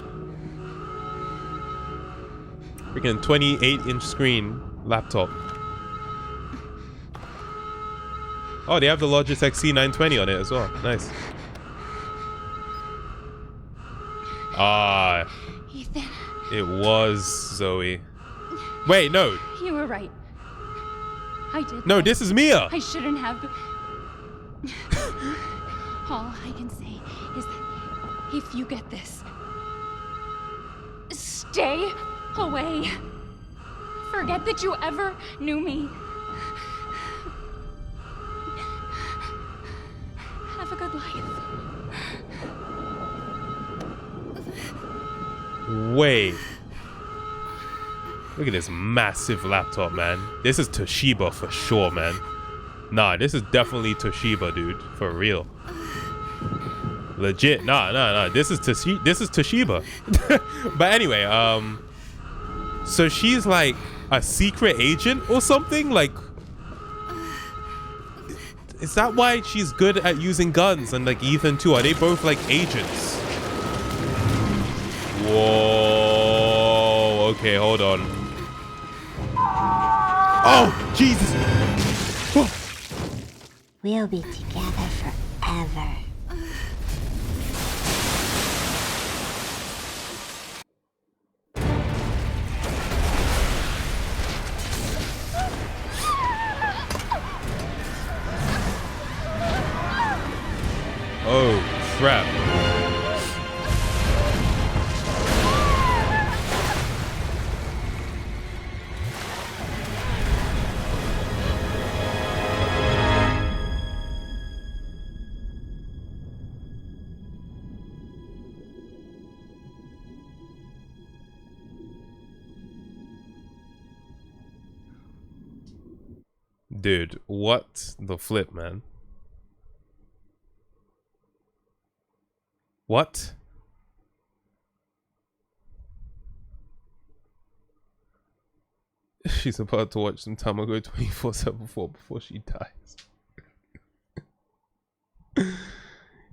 Freaking 28-inch screen laptop. Oh, they have the Logitech C920 on it as well. Nice. Ethan. It was Zoe. Wait, no. You were right. I did. No, this is Mia. I shouldn't have. All I can say is that if you get this, stay away. Forget that you ever knew me. Have a good life. Wait. Look at this massive laptop, man. This is Toshiba for sure, man. Nah, this is definitely Toshiba, dude. For real. Legit. Nah. This is Toshiba. But anyway, so she's like a secret agent or something? Like, is that why she's good at using guns? And like Ethan too, are they both like agents? Whoa. Okay, hold on. Oh, Jesus. Whoa. We'll be together forever. Oh, crap. Dude, what the flip, man? What? She's about to watch some Tamago 24/7 before she dies.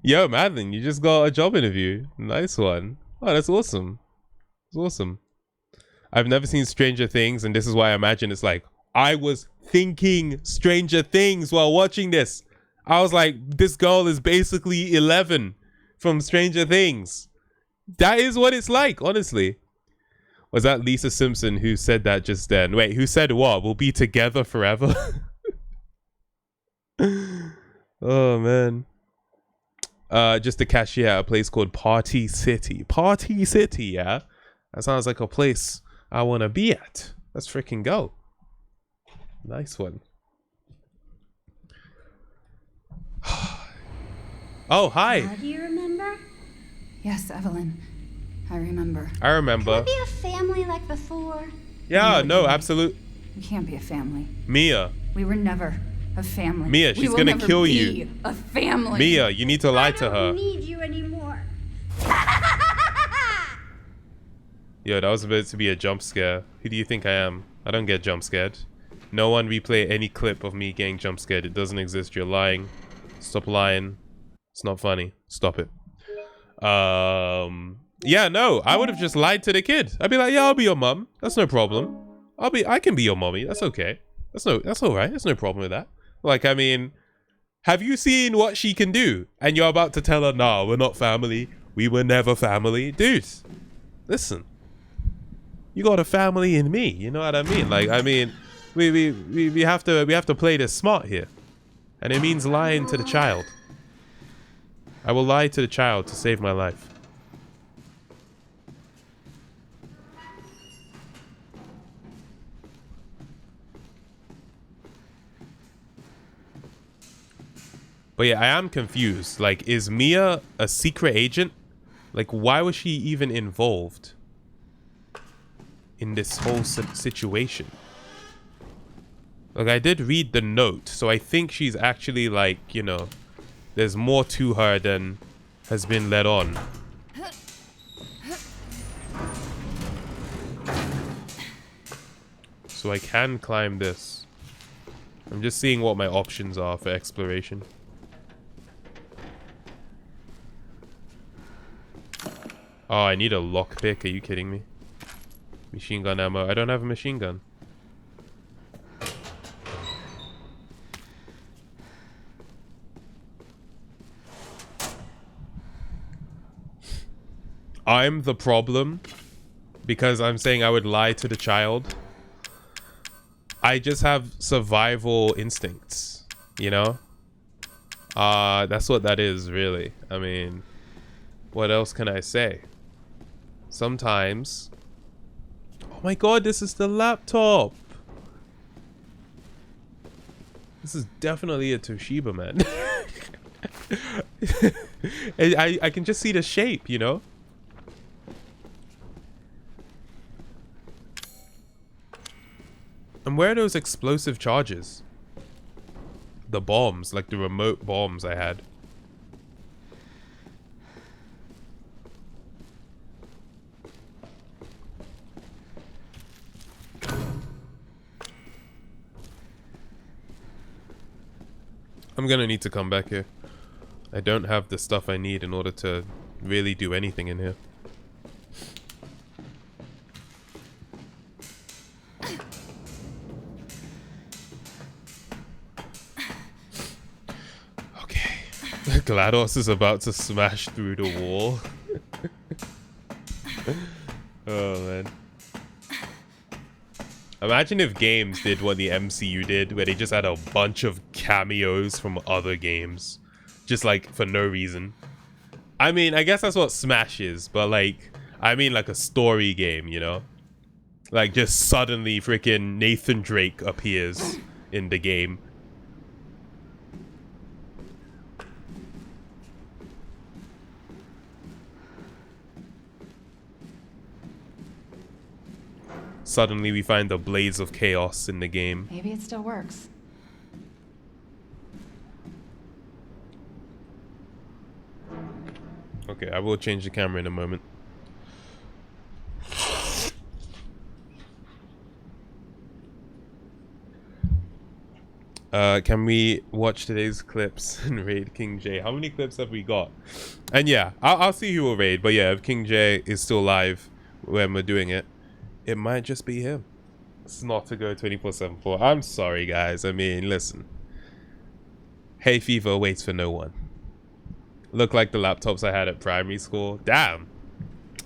Yo, Madeline, you just got a job interview. Nice one. Oh, that's awesome. That's awesome. I've never seen Stranger Things, and this is why I imagine it's like, I was thinking Stranger Things while watching this. I was like, this girl is basically 11 from Stranger Things. That is what it's like, honestly. Was that Lisa Simpson who said that just then? Wait, who said what? We'll be together forever? Oh, man. Just a cashier at a place called Party City. Party City, yeah? That sounds like a place I want to be at. Let's freaking go. Nice one. Oh, hi. Do you remember? Yes, Evelyn. I remember. I remember. Can we be a family like before? Yeah, no, absolute. We can't be a family. Mia. We were never a family. Mia, she's gonna kill you. A family. Mia, you need to lie to I her. don't need you anymore. Yo, that was about to be a jump scare. Who do you think I am? I don't get jump scared. No one replay any clip of me getting jump scared. It doesn't exist. You're lying. Stop lying. It's not funny. Stop it. Yeah, no, I would have just lied to the kid. I'd be like, yeah, I'll be your mum. That's no problem. I can be your mommy. That's okay. That's all right. There's no problem with that. Like, I mean, have you seen what she can do? And you're about to tell her, nah, we're not family. We were never family. Dude, listen. You got a family in me. You know what I mean? Like, I mean, we have to play this smart here. And it means lying to the child. I will lie to the child to save my life. But yeah, I am confused. Like, is Mia a secret agent? Like, why was she even involved in this whole situation? Like, I did read the note, so I think she's actually like, you know, there's more to her than has been let on. So I can climb this. I'm just seeing what my options are for exploration. Oh, I need a lockpick. Are you kidding me? Machine gun ammo. I don't have a machine gun. I'm the problem. because I'm saying I would lie to the child. I just have survival instincts, you know? That's what that is, really. I mean, what else can I say? Sometimes... Oh my god, this is the laptop! This is definitely a Toshiba, man. I can just see the shape, you know? And where are those explosive charges? The bombs, like the remote bombs I had. I'm gonna need to come back here. I don't have the stuff I need in order to really do anything in here. Okay. GLaDOS is about to smash through the wall. Oh man. Imagine if games did what the MCU did, where they just had a bunch of cameos from other games. Just like, for no reason. I mean, I guess that's what Smash is, but like, I mean like a story game, you know? Like, just suddenly freaking Nathan Drake appears in the game. Suddenly we find the Blades of Chaos in the game. Maybe it still works. Okay, I will change the camera in a moment. Can we watch today's clips and raid King J? How many clips have we got? And yeah, I'll see who will raid. But yeah, if King J is still live when we're doing it, it might just be him. It's not to go 24/7 for. I'm sorry, guys. I mean, listen. Hay fever waits for no one. Look like the laptops I had at primary school. Damn.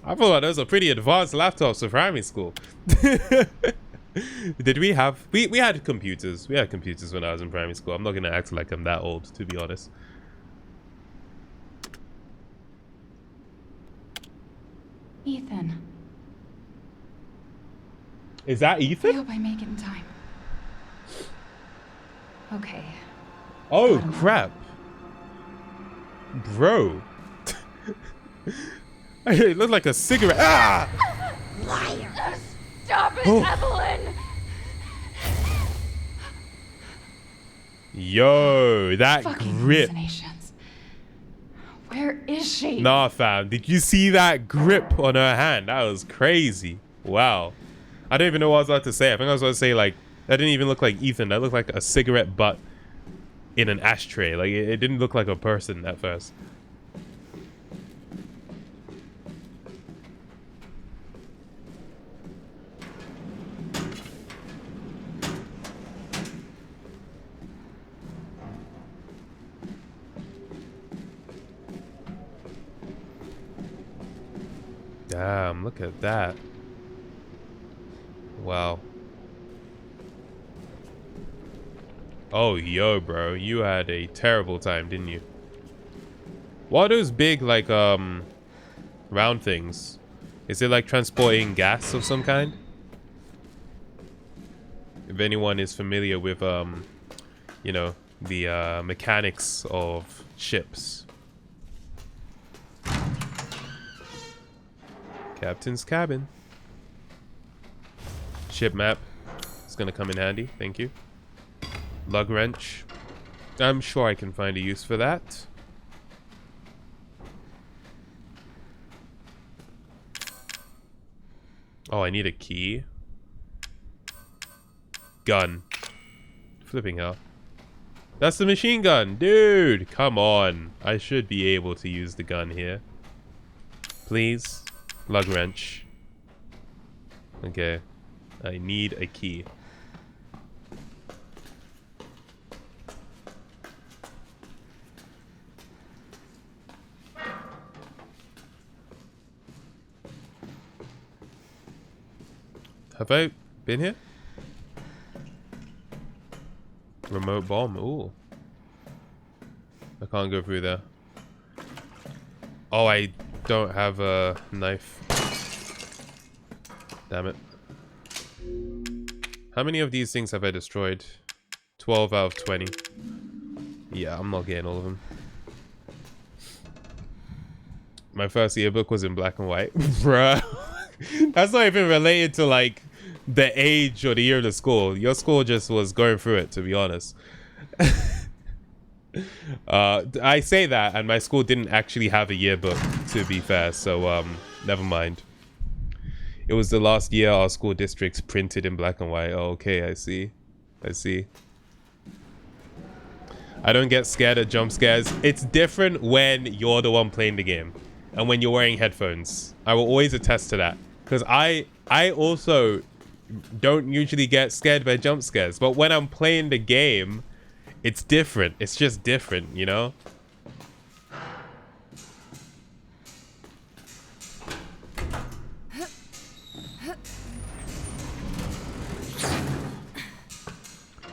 I thought those are pretty advanced laptops for primary school. Did we have... We had computers. We had computers when I was in primary school. I'm not going to act like I'm that old, to be honest. Ethan. Is that I Ethan? hope I make it in time. Okay. Oh, crap. Bro. It looked like a cigarette. Ah! Liar! Stop it, Oh. Evelyn! Yo, that Fucking grip. hallucinations. Where is she? Nah, fam. Did you see that grip on her hand? That was crazy. Wow. I don't even know what I was about to say. I think I was about to say, like, that didn't even look like Ethan. That looked like a cigarette butt in an ashtray. Like, it didn't look like a person at first. Damn, look at that. Wow. Oh, yo, bro. You had a terrible time, didn't you? What are those big, like, round things? Is it like transporting gas of some kind? If anyone is familiar with, you know, the mechanics of ships. Captain's cabin. Ship map. It's gonna come in handy. Thank you. Lug wrench. I'm sure I can find a use for that. Oh, I need a key. Gun. Flipping hell. That's the machine gun. Dude, come on. I should be able to use the gun here. Please. Lug wrench. Okay. I need a key. Have I been here? Remote bomb. Ooh. I can't go through there. Oh, I don't have a knife. Damn it. How many of these things have I destroyed? 12 out of 20. Yeah, I'm not getting all of them. My first yearbook was in black and white. Bruh. That's not even related to like the age or the year of the school. Your school just was going through it, to be honest. I say that, and my school didn't actually have a yearbook, to be fair, so never mind. It was the last year our school districts printed in black and white. Oh, okay, I see. I see. I don't get scared at jump scares. It's different when you're the one playing the game and when you're wearing headphones. I will always attest to that, because I also don't usually get scared by jump scares, but when I'm playing the game, it's different. It's just different, you know?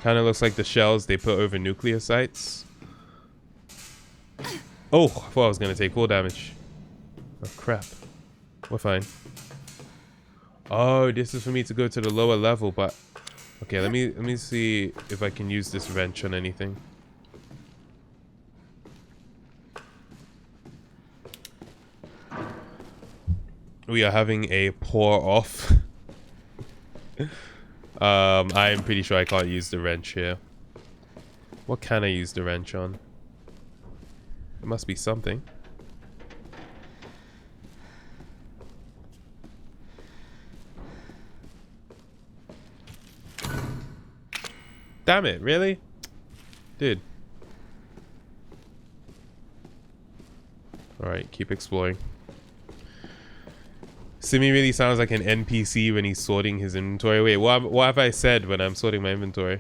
Kind of looks like the shells they put over nuclear sites. Oh, I thought I was going to take full damage. Oh, crap. We're fine. Oh, this is for me to go to the lower level, but... Okay, let me see if I can use this wrench on anything. We are having a pour off. I'm pretty sure I can't use the wrench here. What can I use the wrench on? It must be something. Damn it, really? Dude. Alright, keep exploring. Simi really sounds like an NPC when he's sorting his inventory. Wait, what have I said when I'm sorting my inventory?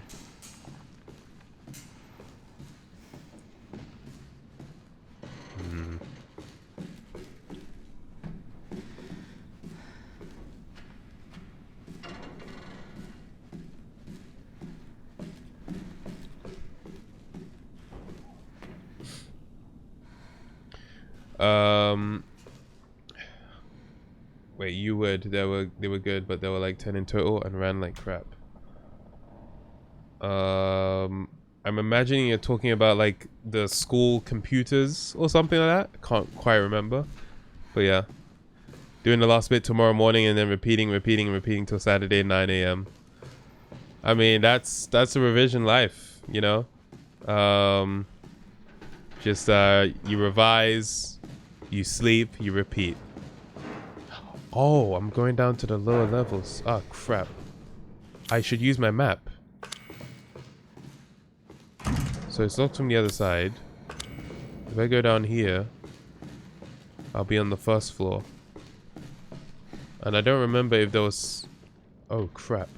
Wait, you would. They were good, but they were like 10 in total and ran like crap. I'm imagining you're talking about like the school computers or something like that. I can't quite remember. But yeah. Doing the last bit tomorrow morning and then repeating till Saturday 9 AM. I mean, that's a revision life, you know? Just you revise, you sleep, you repeat. Oh, I'm going down to the lower levels. Oh, crap. I should use my map. So it's locked from the other side. If I go down here, I'll be on the first floor. And I don't remember if there was... Oh, crap.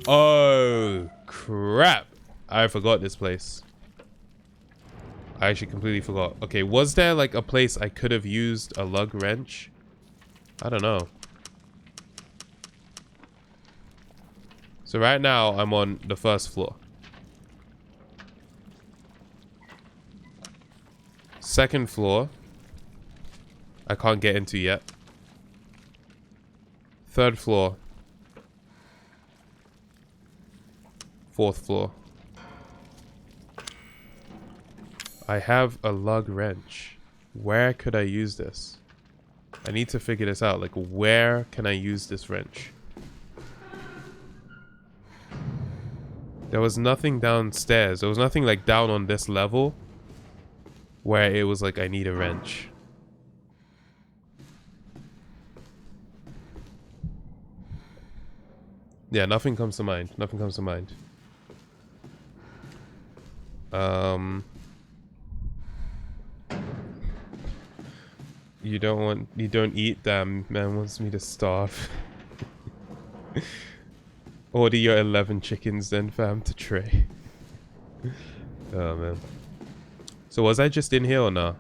Oh, crap. I forgot this place. I actually completely forgot. Okay, was there like a place I could have used a lug wrench? I don't know. So right now I'm on the first floor. Second floor. I can't get into yet. Third floor. Fourth floor. I have a lug wrench. Where could I use this? I need to figure this out. Like, where can I use this wrench? There was nothing downstairs. There was nothing like down on this level where it was like I need a wrench. Yeah, nothing comes to mind. Nothing comes to mind. You don't eat. Damn, man wants me to starve. Order your 11 chickens then, fam, to tray. Oh, man. So was I just in here or not?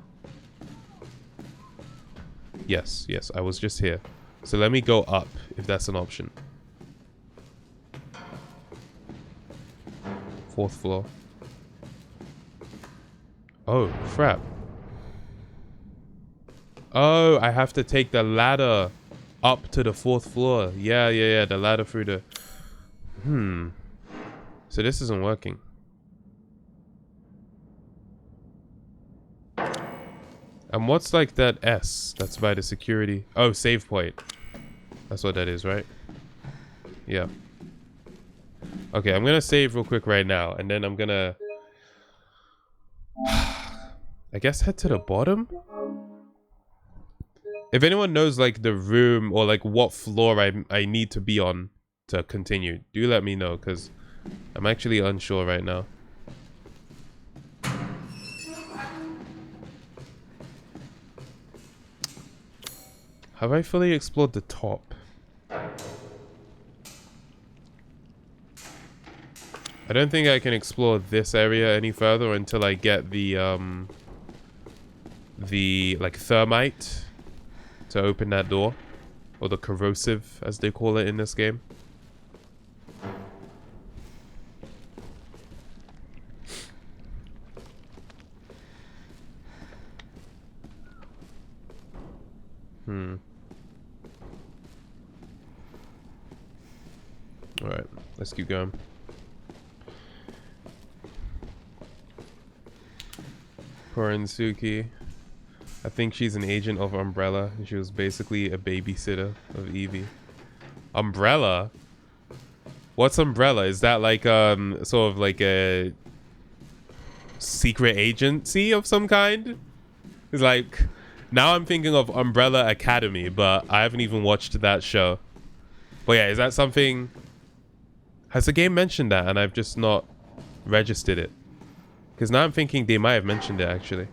Yes, I was just here. So let me go up if that's an option. 4th floor. Oh, crap. Oh, I have to take the ladder up to the 4th floor. Yeah. The ladder through the... So this isn't working. And what's like that S that's by the security? Oh, save point. That's what that is, right? Yeah. Okay, I'm gonna save real quick right now, and then I'm gonna... I guess head to the bottom? If anyone knows like the room or like what floor I need to be on to continue, do let me know, because I'm actually unsure right now. Have I fully explored the top? I don't think I can explore this area any further until I get the like thermite to open that door, or the corrosive as they call it in this game. All right, let's keep going. Korensuki. I think she's an agent of Umbrella. She was basically a babysitter of Evie. Umbrella? What's Umbrella? Is that like sort of like a secret agency of some kind? It's like, now I'm thinking of Umbrella Academy, but I haven't even watched that show. But yeah, is that something... Has the game mentioned that and I've just not registered it? Because now I'm thinking they might have mentioned it actually.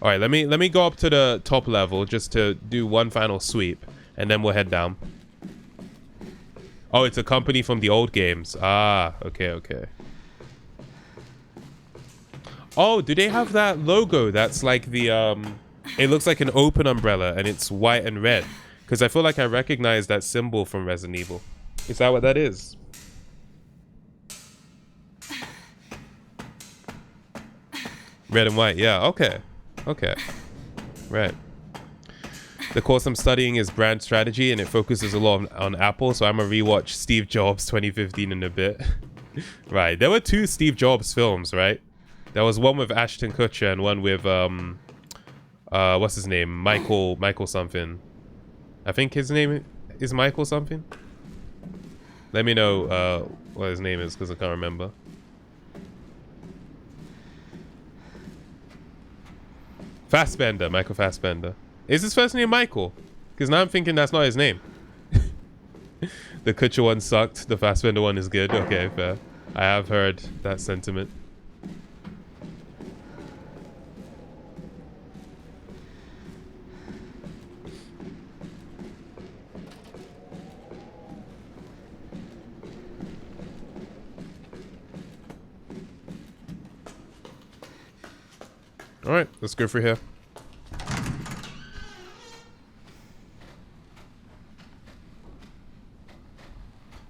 All right, let me go up to the top level just to do one final sweep, and then we'll head down. Oh, it's a company from the old games. Ah, okay. Oh, do they have that logo that's like the it looks like an open umbrella and it's white and red? Because I feel like I recognize that symbol from Resident Evil. Is that what that is? Red and white, yeah, okay. Right. The course I'm studying is brand strategy and it focuses a lot on Apple, so I'm gonna rewatch Steve Jobs 2015 in a bit. Right, there were 2 Steve Jobs films, right? There was one with Ashton Kutcher and one with what's his name? Michael something. I think his name is Michael something. Let me know what his name is, because I can't remember. Fassbender, Michael Fassbender. Is his first name Michael? Because now I'm thinking that's not his name. The Kutcher one sucked. The Fassbender one is good. Okay, fair. I have heard that sentiment. All right, let's go for here.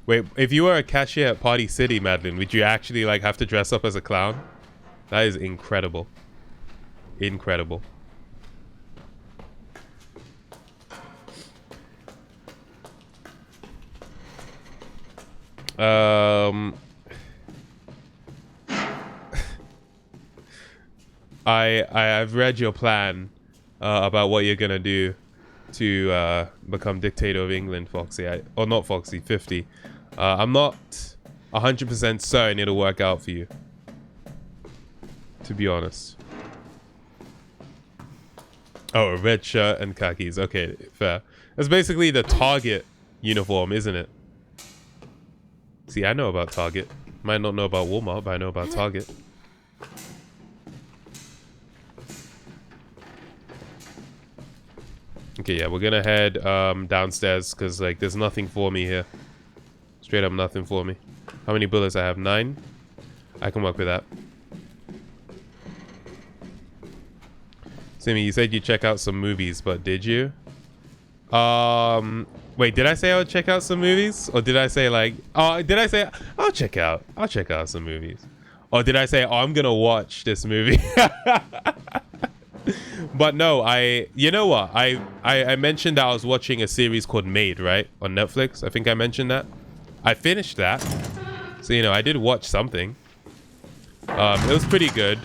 Wait, if you were a cashier at Party City, Madeline, would you actually like have to dress up as a clown? That is incredible. Incredible. I've read your plan about what you're gonna do to become dictator of England, Foxy. Or not Foxy, 50. I'm not 100% certain it'll work out for you, to be honest. Oh, a red shirt and khakis. Okay, fair. That's basically the Target uniform, isn't it? See, I know about Target. Might not know about Walmart, but I know about Target. Okay, yeah, we're gonna head downstairs because like there's nothing for me here. Straight up nothing for me. How many bullets I have? 9? I can work with that. Simi, you said you check out some movies, but did you? Wait, did I say I would check out some movies? Or did I say like, oh, did I say I'll check out some movies? Or did I say, oh, I'm gonna watch this movie? But no, you know what? I mentioned that I was watching a series called Made, right? On Netflix. I think I mentioned that. I finished that. So, you know, I did watch something. It was pretty good.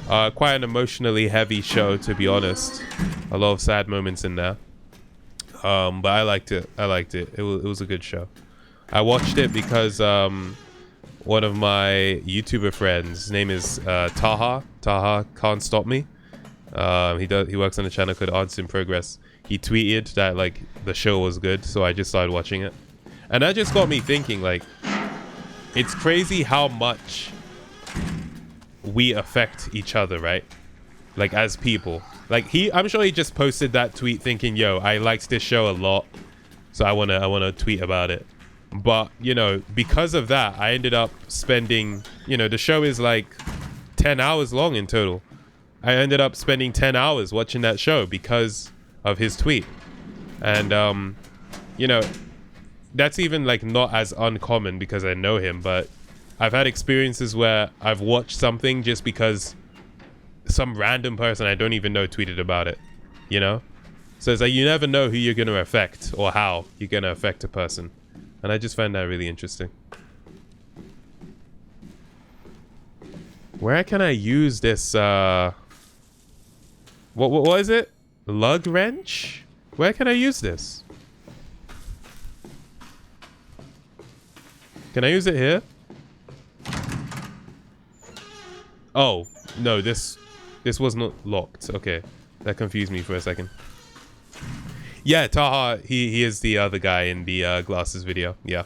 Quite an emotionally heavy show, to be honest. A lot of sad moments in there. But I liked it. It was a good show. I watched it because one of my YouTuber friends, his name is Taha. Taha Can't Stop Me. He works on a channel called Arts in Progress. He tweeted that like the show was good, so I just started watching it. And that just got me thinking, like, it's crazy how much we affect each other, right? Like, as people. Like, I'm sure he just posted that tweet thinking, yo, I liked this show a lot, so I wanna tweet about it. But, you know, because of that, I ended up spending, you know, the show is like 10 hours long in total. I ended up spending 10 hours watching that show because of his tweet. And, you know, that's even like not as uncommon because I know him, but I've had experiences where I've watched something just because some random person I don't even know tweeted about it, you know? So it's like you never know who you're going to affect or how you're going to affect a person. And I just find that really interesting. Where can I use this, what is it? Lug wrench? Where can I use this? Can I use it here? Oh, no, this was not locked. Okay, that confused me for a second. Yeah, Taha, he is the other guy in the glasses video. Yeah.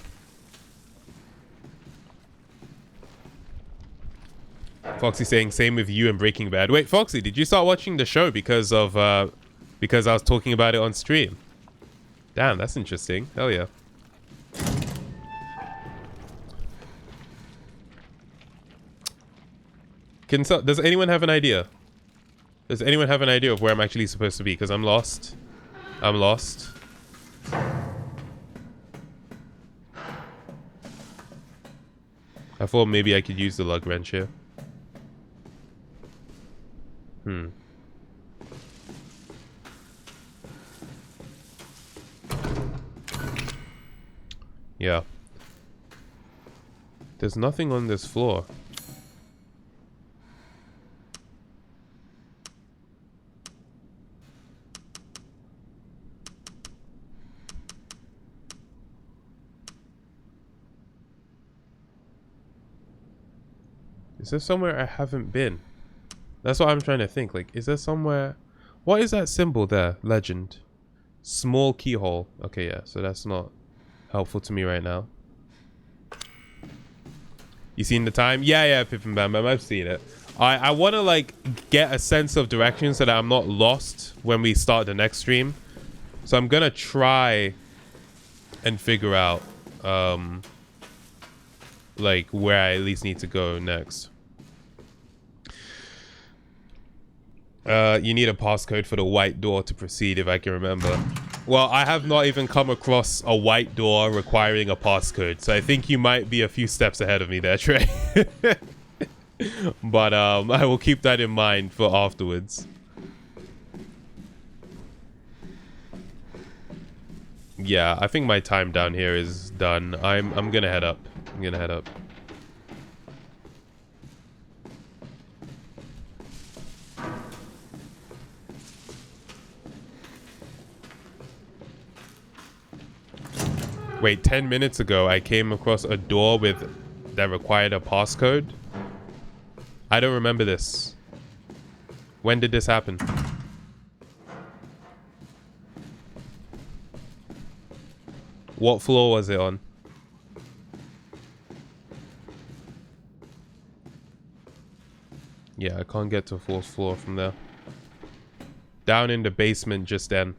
Foxy saying same with you and Breaking Bad. Wait, Foxy, did you start watching the show because I was talking about it on stream? Damn, that's interesting. Hell yeah. Does anyone have an idea? Does anyone have an idea of where I'm actually supposed to be? Because I'm lost. I'm lost. I thought maybe I could use the lug wrench here. Yeah. There's nothing on this floor. Is there somewhere I haven't been? That's what I'm trying to think. Like, is there somewhere... What is that symbol there? Legend. Small keyhole. Okay, yeah. So that's not helpful to me right now. You seen the time? Yeah, Pip and Bam Bam. I've seen it. I want to, like, get a sense of direction so that I'm not lost when we start the next stream. So I'm going to try and figure out, like, where I at least need to go next. You need a passcode for the white door to proceed, if I can remember. Well, I have not even come across a white door requiring a passcode, so I think you might be a few steps ahead of me there, Trey. But I will keep that in mind for afterwards. Yeah, I think my time down here is done. I'm gonna head up. Wait, 10 minutes ago, I came across a door that required a passcode. I don't remember this. When did this happen? What floor was it on? Yeah, I can't get to 4th floor from there. Down in the basement just then.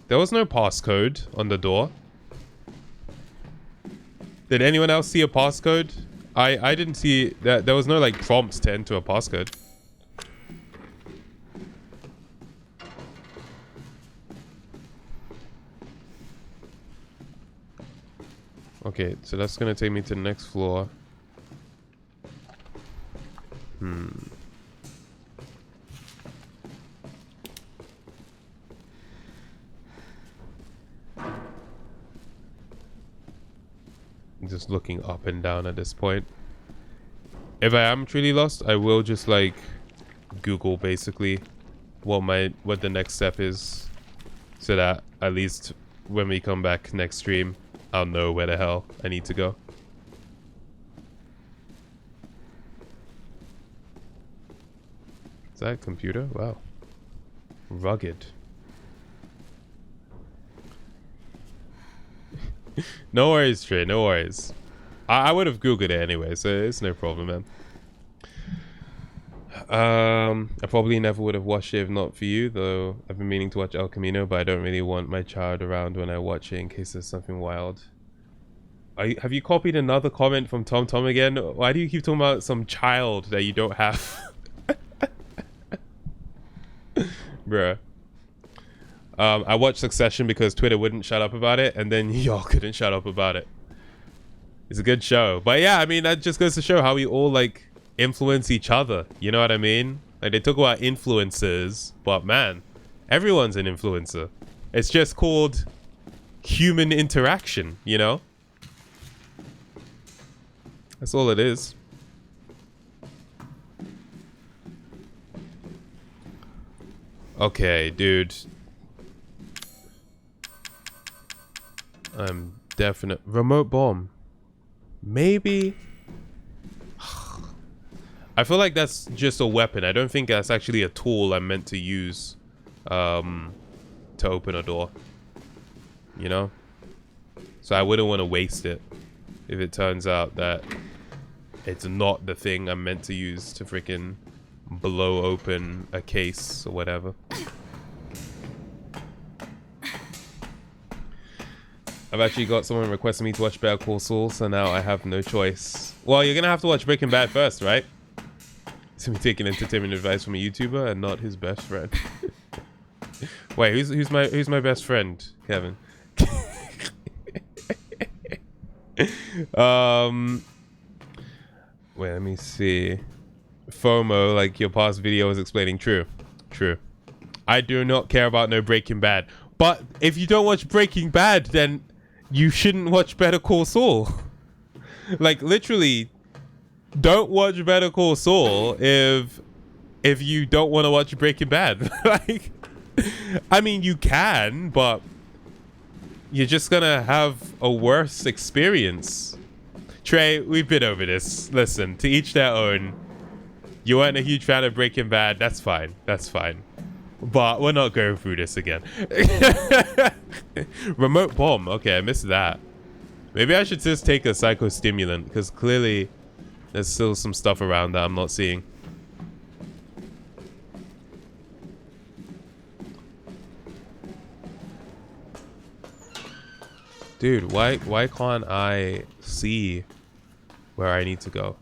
There was no passcode on the door. Did anyone else see a passcode? I didn't see that. There was no like prompt to enter a passcode. Okay, so that's gonna take me to the next floor. Just looking up and down at this point. If I am truly lost, I will just like Google basically what the next step is, so that at least when we come back next stream, I'll know where the hell I need to go. Is that a computer? Wow. Rugged. No worries, Trey. No worries. I would have Googled it anyway, so it's no problem, man. I probably never would have watched it if not for you, though I've been meaning to watch El Camino, but I don't really want my child around when I watch it in case there's something wild. Have you copied another comment from Tom again? Why do you keep talking about some child that you don't have? Bruh. I watched Succession because Twitter wouldn't shut up about it, and then y'all couldn't shut up about it. It's a good show. But yeah, I mean, that just goes to show how we all, like, influence each other. You know what I mean? Like, they talk about influencers, but man, everyone's an influencer. It's just called human interaction, you know? That's all it is. Okay, dude. I'm definite. Remote bomb. Maybe. I feel like that's just a weapon. I don't think that's actually a tool I'm meant to use to open a door. You know? So I wouldn't want to waste it if it turns out that it's not the thing I'm meant to use to freaking blow open a case or whatever. I've actually got someone requesting me to watch Better Call Saul, so now I have no choice. Well, you're gonna have to watch Breaking Bad first, right? So me taking entertainment advice from a YouTuber and not his best friend. Wait, who's my best friend, Kevin? Wait, let me see. FOMO, like your past video was explaining. True. I do not care about no Breaking Bad. But if you don't watch Breaking Bad, then you shouldn't watch Better Call Saul. Like, literally, don't watch Better Call Saul if you don't want to watch Breaking Bad. Like, I mean, you can, but you're just gonna have a worse experience. Trey, we've been over this. Listen, to each their own. You weren't a huge fan of Breaking Bad. That's fine. But we're not going through this again. Remote bomb. Okay, I missed that. Maybe I should just take a psychostimulant, because clearly there's still some stuff around that I'm not seeing. Dude, why can't I see where I need to go?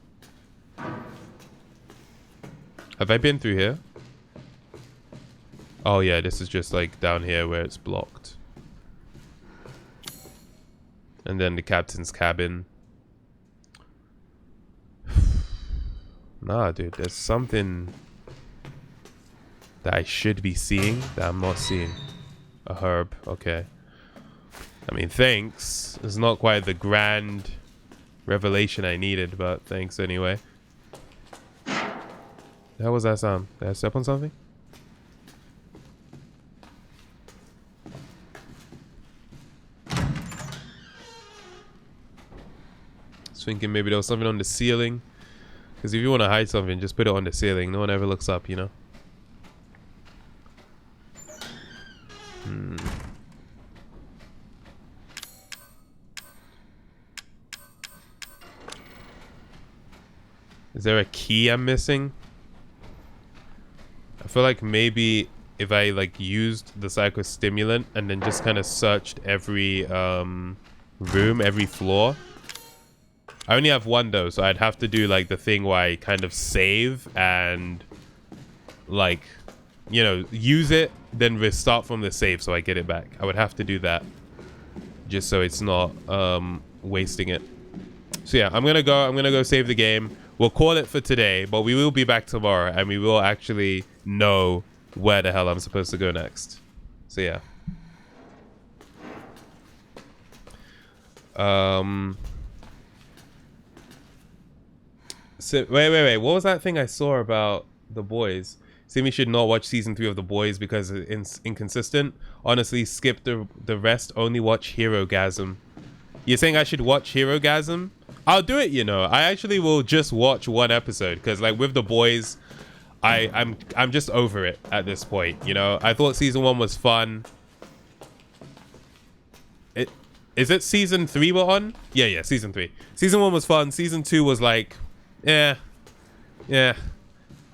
Have I been through here? Oh yeah, this is just like down here where it's blocked. And then the captain's cabin. Nah, dude, there's something that I should be seeing that I'm not seeing. A herb, okay. I mean, thanks. It's not quite the grand revelation I needed, but thanks anyway. How was that sound? Did I step on something? I was thinking maybe there was something on the ceiling. Because if you want to hide something, just put it on the ceiling. No one ever looks up, you know? Is there a key I'm missing? I feel like maybe if I like used the psychostimulant and then just kind of searched every room, every floor. I only have one though, so I'd have to do like the thing where I kind of save and like, you know, use it, then restart from the save so I get it back. I would have to do that just so it's not wasting it. So yeah, I'm gonna go save the game. We'll call it for today, but we will be back tomorrow and we will actually know where the hell I'm supposed to go next. So yeah. So wait. What was that thing I saw about The Boys? Simi should not watch season 3 of The Boys because it's inconsistent. Honestly, skip the rest. Only watch Herogasm. You're saying I should watch Herogasm? I'll do it, you know. I actually will just watch one episode because, like, with The Boys, I'm just over it at this point. You know, I thought season 1 was fun. Is it season 3 we're on? Yeah, season 3. Season 1 was fun. Season 2 was like, yeah.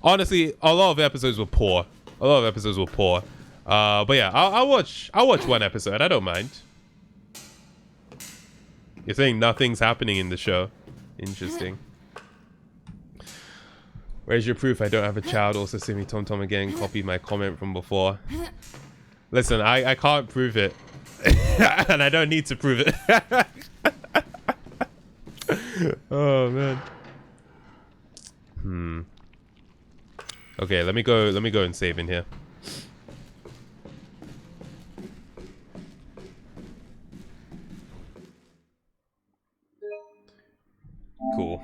Honestly, a lot of episodes were poor. But yeah, I'll watch one episode. I don't mind. You're saying nothing's happening in the show. Interesting. Where's your proof I don't have a child? Also, Simi Tom again copied my comment from before. Listen, I can't prove it. And I don't need to prove it. Oh man. Okay, let me go and save in here. Cool.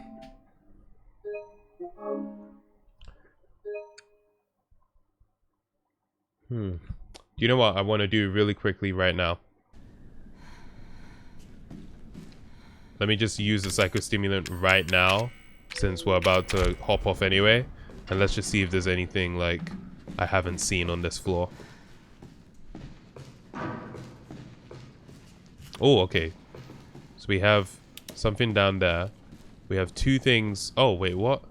Do you know what I want to do really quickly right now? Let me just use the psychostimulant right now, since we're about to hop off anyway. And let's just see if there's anything, like, I haven't seen on this floor. Oh, okay. So we have something down there. We have 2 things. Oh, wait, what?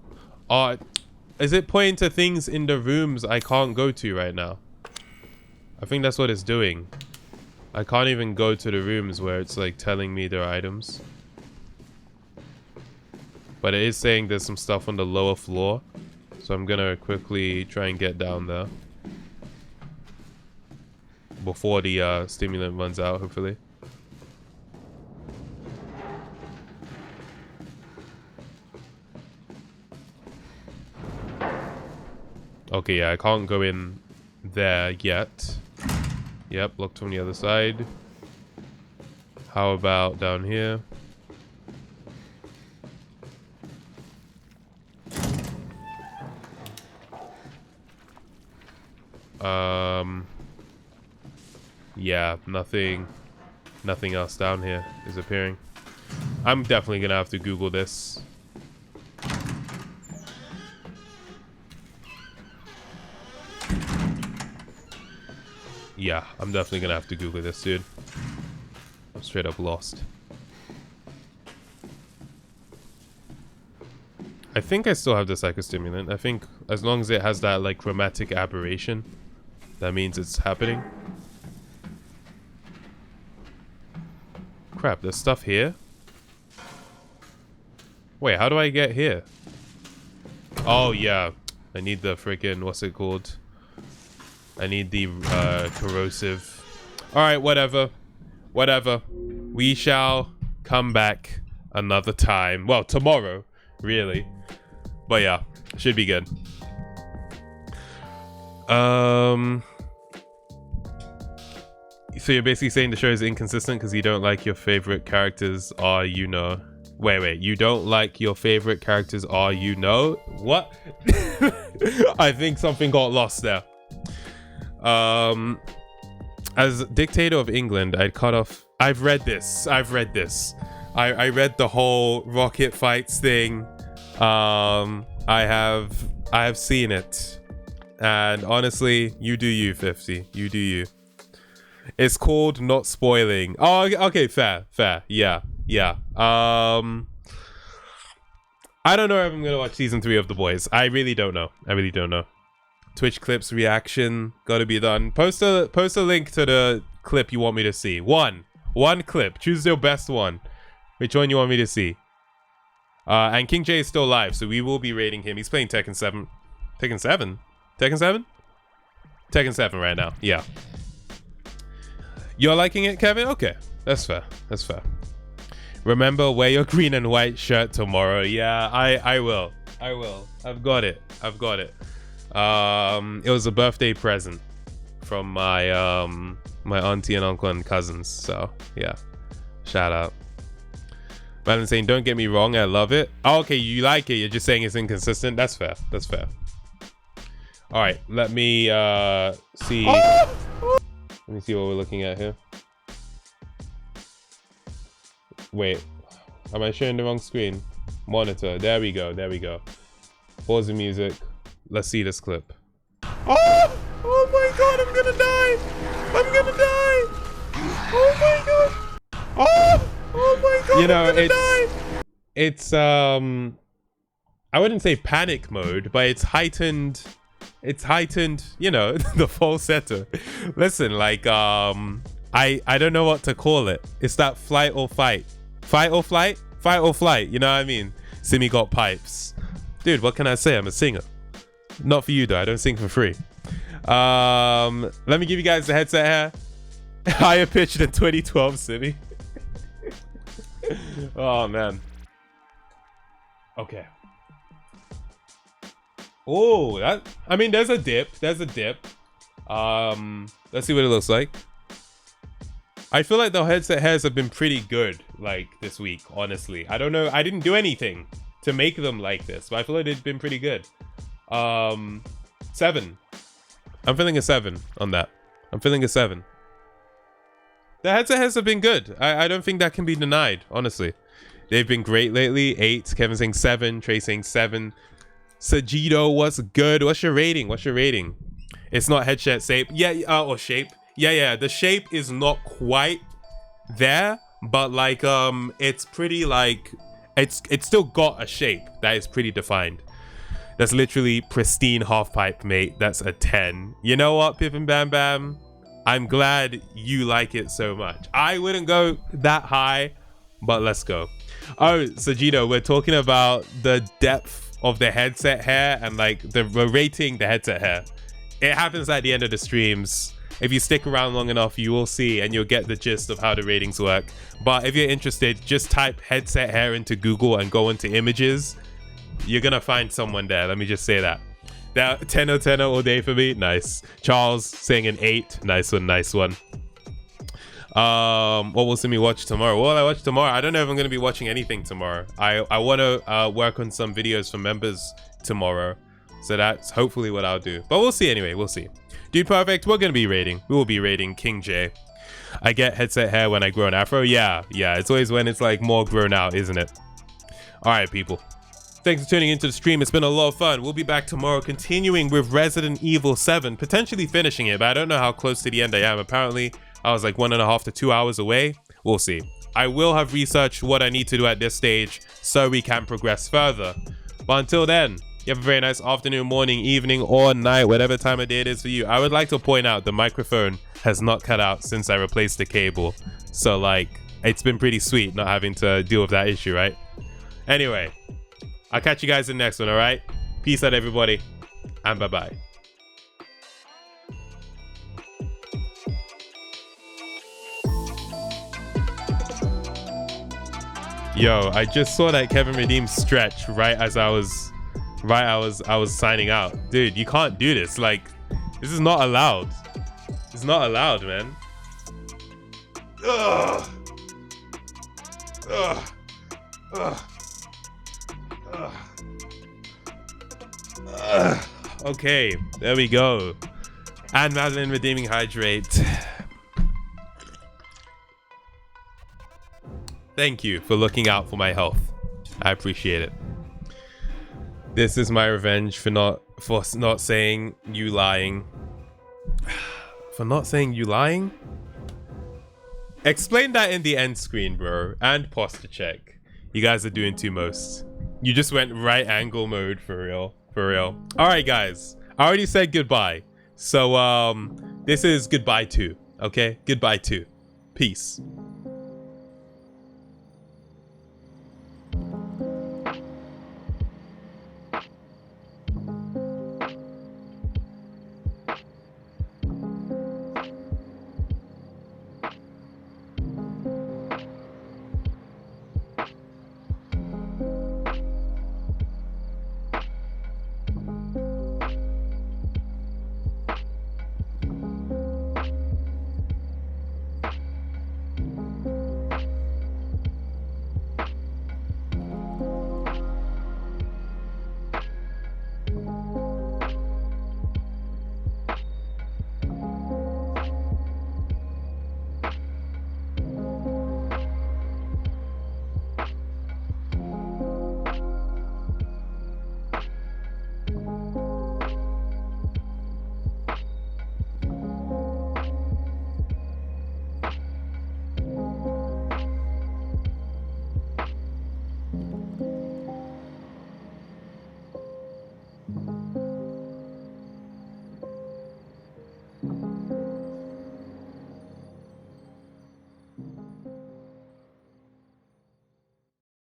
Is it pointing to things in the rooms I can't go to right now? I think that's what it's doing. I can't even go to the rooms where it's, like, telling me there are items. But it is saying there's some stuff on the lower floor. So I'm gonna quickly try and get down there. Before the stimulant runs out, hopefully. Okay, yeah, I can't go in there yet. Yep, locked from the other side. How about down here? Yeah, nothing else down here is appearing. I'm definitely gonna have to Google this. Yeah, I'm definitely gonna have to Google this, dude. I'm straight up lost. I think I still have the psychostimulant. I think as long as it has that, like, chromatic aberration, that means it's happening. Crap, there's stuff here? Wait, how do I get here? Oh, yeah. I need the freaking, what's it called? I need the corrosive. Alright, whatever. We shall come back another time. Well, tomorrow, really. But yeah, should be good. So you're basically saying the show is inconsistent because you don't like your favorite characters are, you know. Wait, you don't like your favorite characters are, you know? What? I think something got lost there. As dictator of England, I'd cut off. I've read this. I read the whole rocket fights thing. I have seen it, and honestly, you do you, 50. You do you. It's called not spoiling. Oh, okay, fair. Yeah. I don't know if I'm gonna watch season 3 of The Boys. I really don't know. Twitch clips reaction gotta be done. Post a link to the clip you want me to see. One clip. Choose your best one. Which one you want me to see? And King J is still live, so we will be rating him. He's playing Tekken 7. Tekken 7 right now. Yeah. You're liking it, Kevin? Okay, that's fair. Remember, wear your green and white shirt tomorrow. Yeah, I will. I've got it. It was a birthday present from my my auntie and uncle and cousins. So yeah, shout out. Madeline saying, don't get me wrong, I love it. Oh, okay, you like it. You're just saying it's inconsistent. That's fair. All right, let me see. Let me see what we're looking at here. Wait, am I showing the wrong screen? Monitor. There we go. Pause the music. Let's see this clip. Oh my god, I'm gonna die. Oh my god. Oh my god. You know, it's I wouldn't say panic mode, but it's heightened, you know, the falsetto. Listen, like I don't know what to call it. It's that flight or fight. Fight or flight, you know what I mean? Simi got pipes. Dude, what can I say? I'm a singer. Not for you though, I don't sing for free. Let me give you guys the headset here. Higher pitch than 2012 Simi. Oh man. Okay. Oh, that, I mean, there's a dip. Let's see what it looks like. I feel like the headset hairs have been pretty good, like, this week, honestly. I don't know. I didn't do anything to make them like this, but I feel like they've been pretty good. 7. I'm feeling a 7 on that. The headset hairs have been good. I don't think that can be denied, honestly. They've been great lately. 8. Kevin saying 7. Trey saying 7. Sajito, what's good? What's your rating? It's not headset shape. Yeah, or shape. Yeah. The shape is not quite there, but like it's pretty like it's still got a shape that is pretty defined. That's literally pristine half pipe, mate. That's a 10. You know what, Pip and Bam Bam? I'm glad you like it so much. I wouldn't go that high, but let's go. Oh, Sajito, we're talking about the depth of the headset hair and like we're rating the headset hair. It happens at the end of the streams. If you stick around long enough, you will see and you'll get the gist of how the ratings work. But if you're interested, just type headset hair into Google and go into images. You're gonna find someone there. Let me just say that. That 10 all day for me. Nice. Charles saying an 8. Nice one. What will Simi watch tomorrow? What will I watch tomorrow? I don't know if I'm gonna be watching anything tomorrow. I want to work on some videos for members tomorrow, so that's hopefully what I'll do. But we'll see anyway. We'll see. Dude Perfect, we will be rating King J. I get headset hair when I grow an afro. Yeah. It's always when it's like more grown out, isn't it? All right, people. Thanks for tuning into the stream. It's been a lot of fun. We'll be back tomorrow continuing with Resident Evil 7, potentially finishing it, but I don't know how close to the end I am. Apparently, I was like 1.5 to 2 hours away. We'll see. I will have researched what I need to do at this stage so we can progress further. But until then, you have a very nice afternoon, morning, evening, or night, whatever time of day it is for you. I would like to point out the microphone has not cut out since I replaced the cable. So like, it's been pretty sweet not having to deal with that issue, right? Anyway, I'll catch you guys in the next one, all right? Peace out, everybody, and bye-bye. Yo, I just saw that Kevin Redeem stretch right as I was signing out. Dude, you can't do this. Like, this is not allowed. It's not allowed, man. Ugh. Ugh. Ugh. Ugh. Ugh. Okay, there we go. And Madeline redeeming hydrate. Thank you for looking out for my health. I appreciate it. This is my revenge for not saying you lying. For not saying you lying? Explain that in the end screen, bro. And posture check. You guys are doing too most. You just went right angle mode for real. Alright guys. I already said goodbye. So this is goodbye too. Okay? Goodbye too. Peace.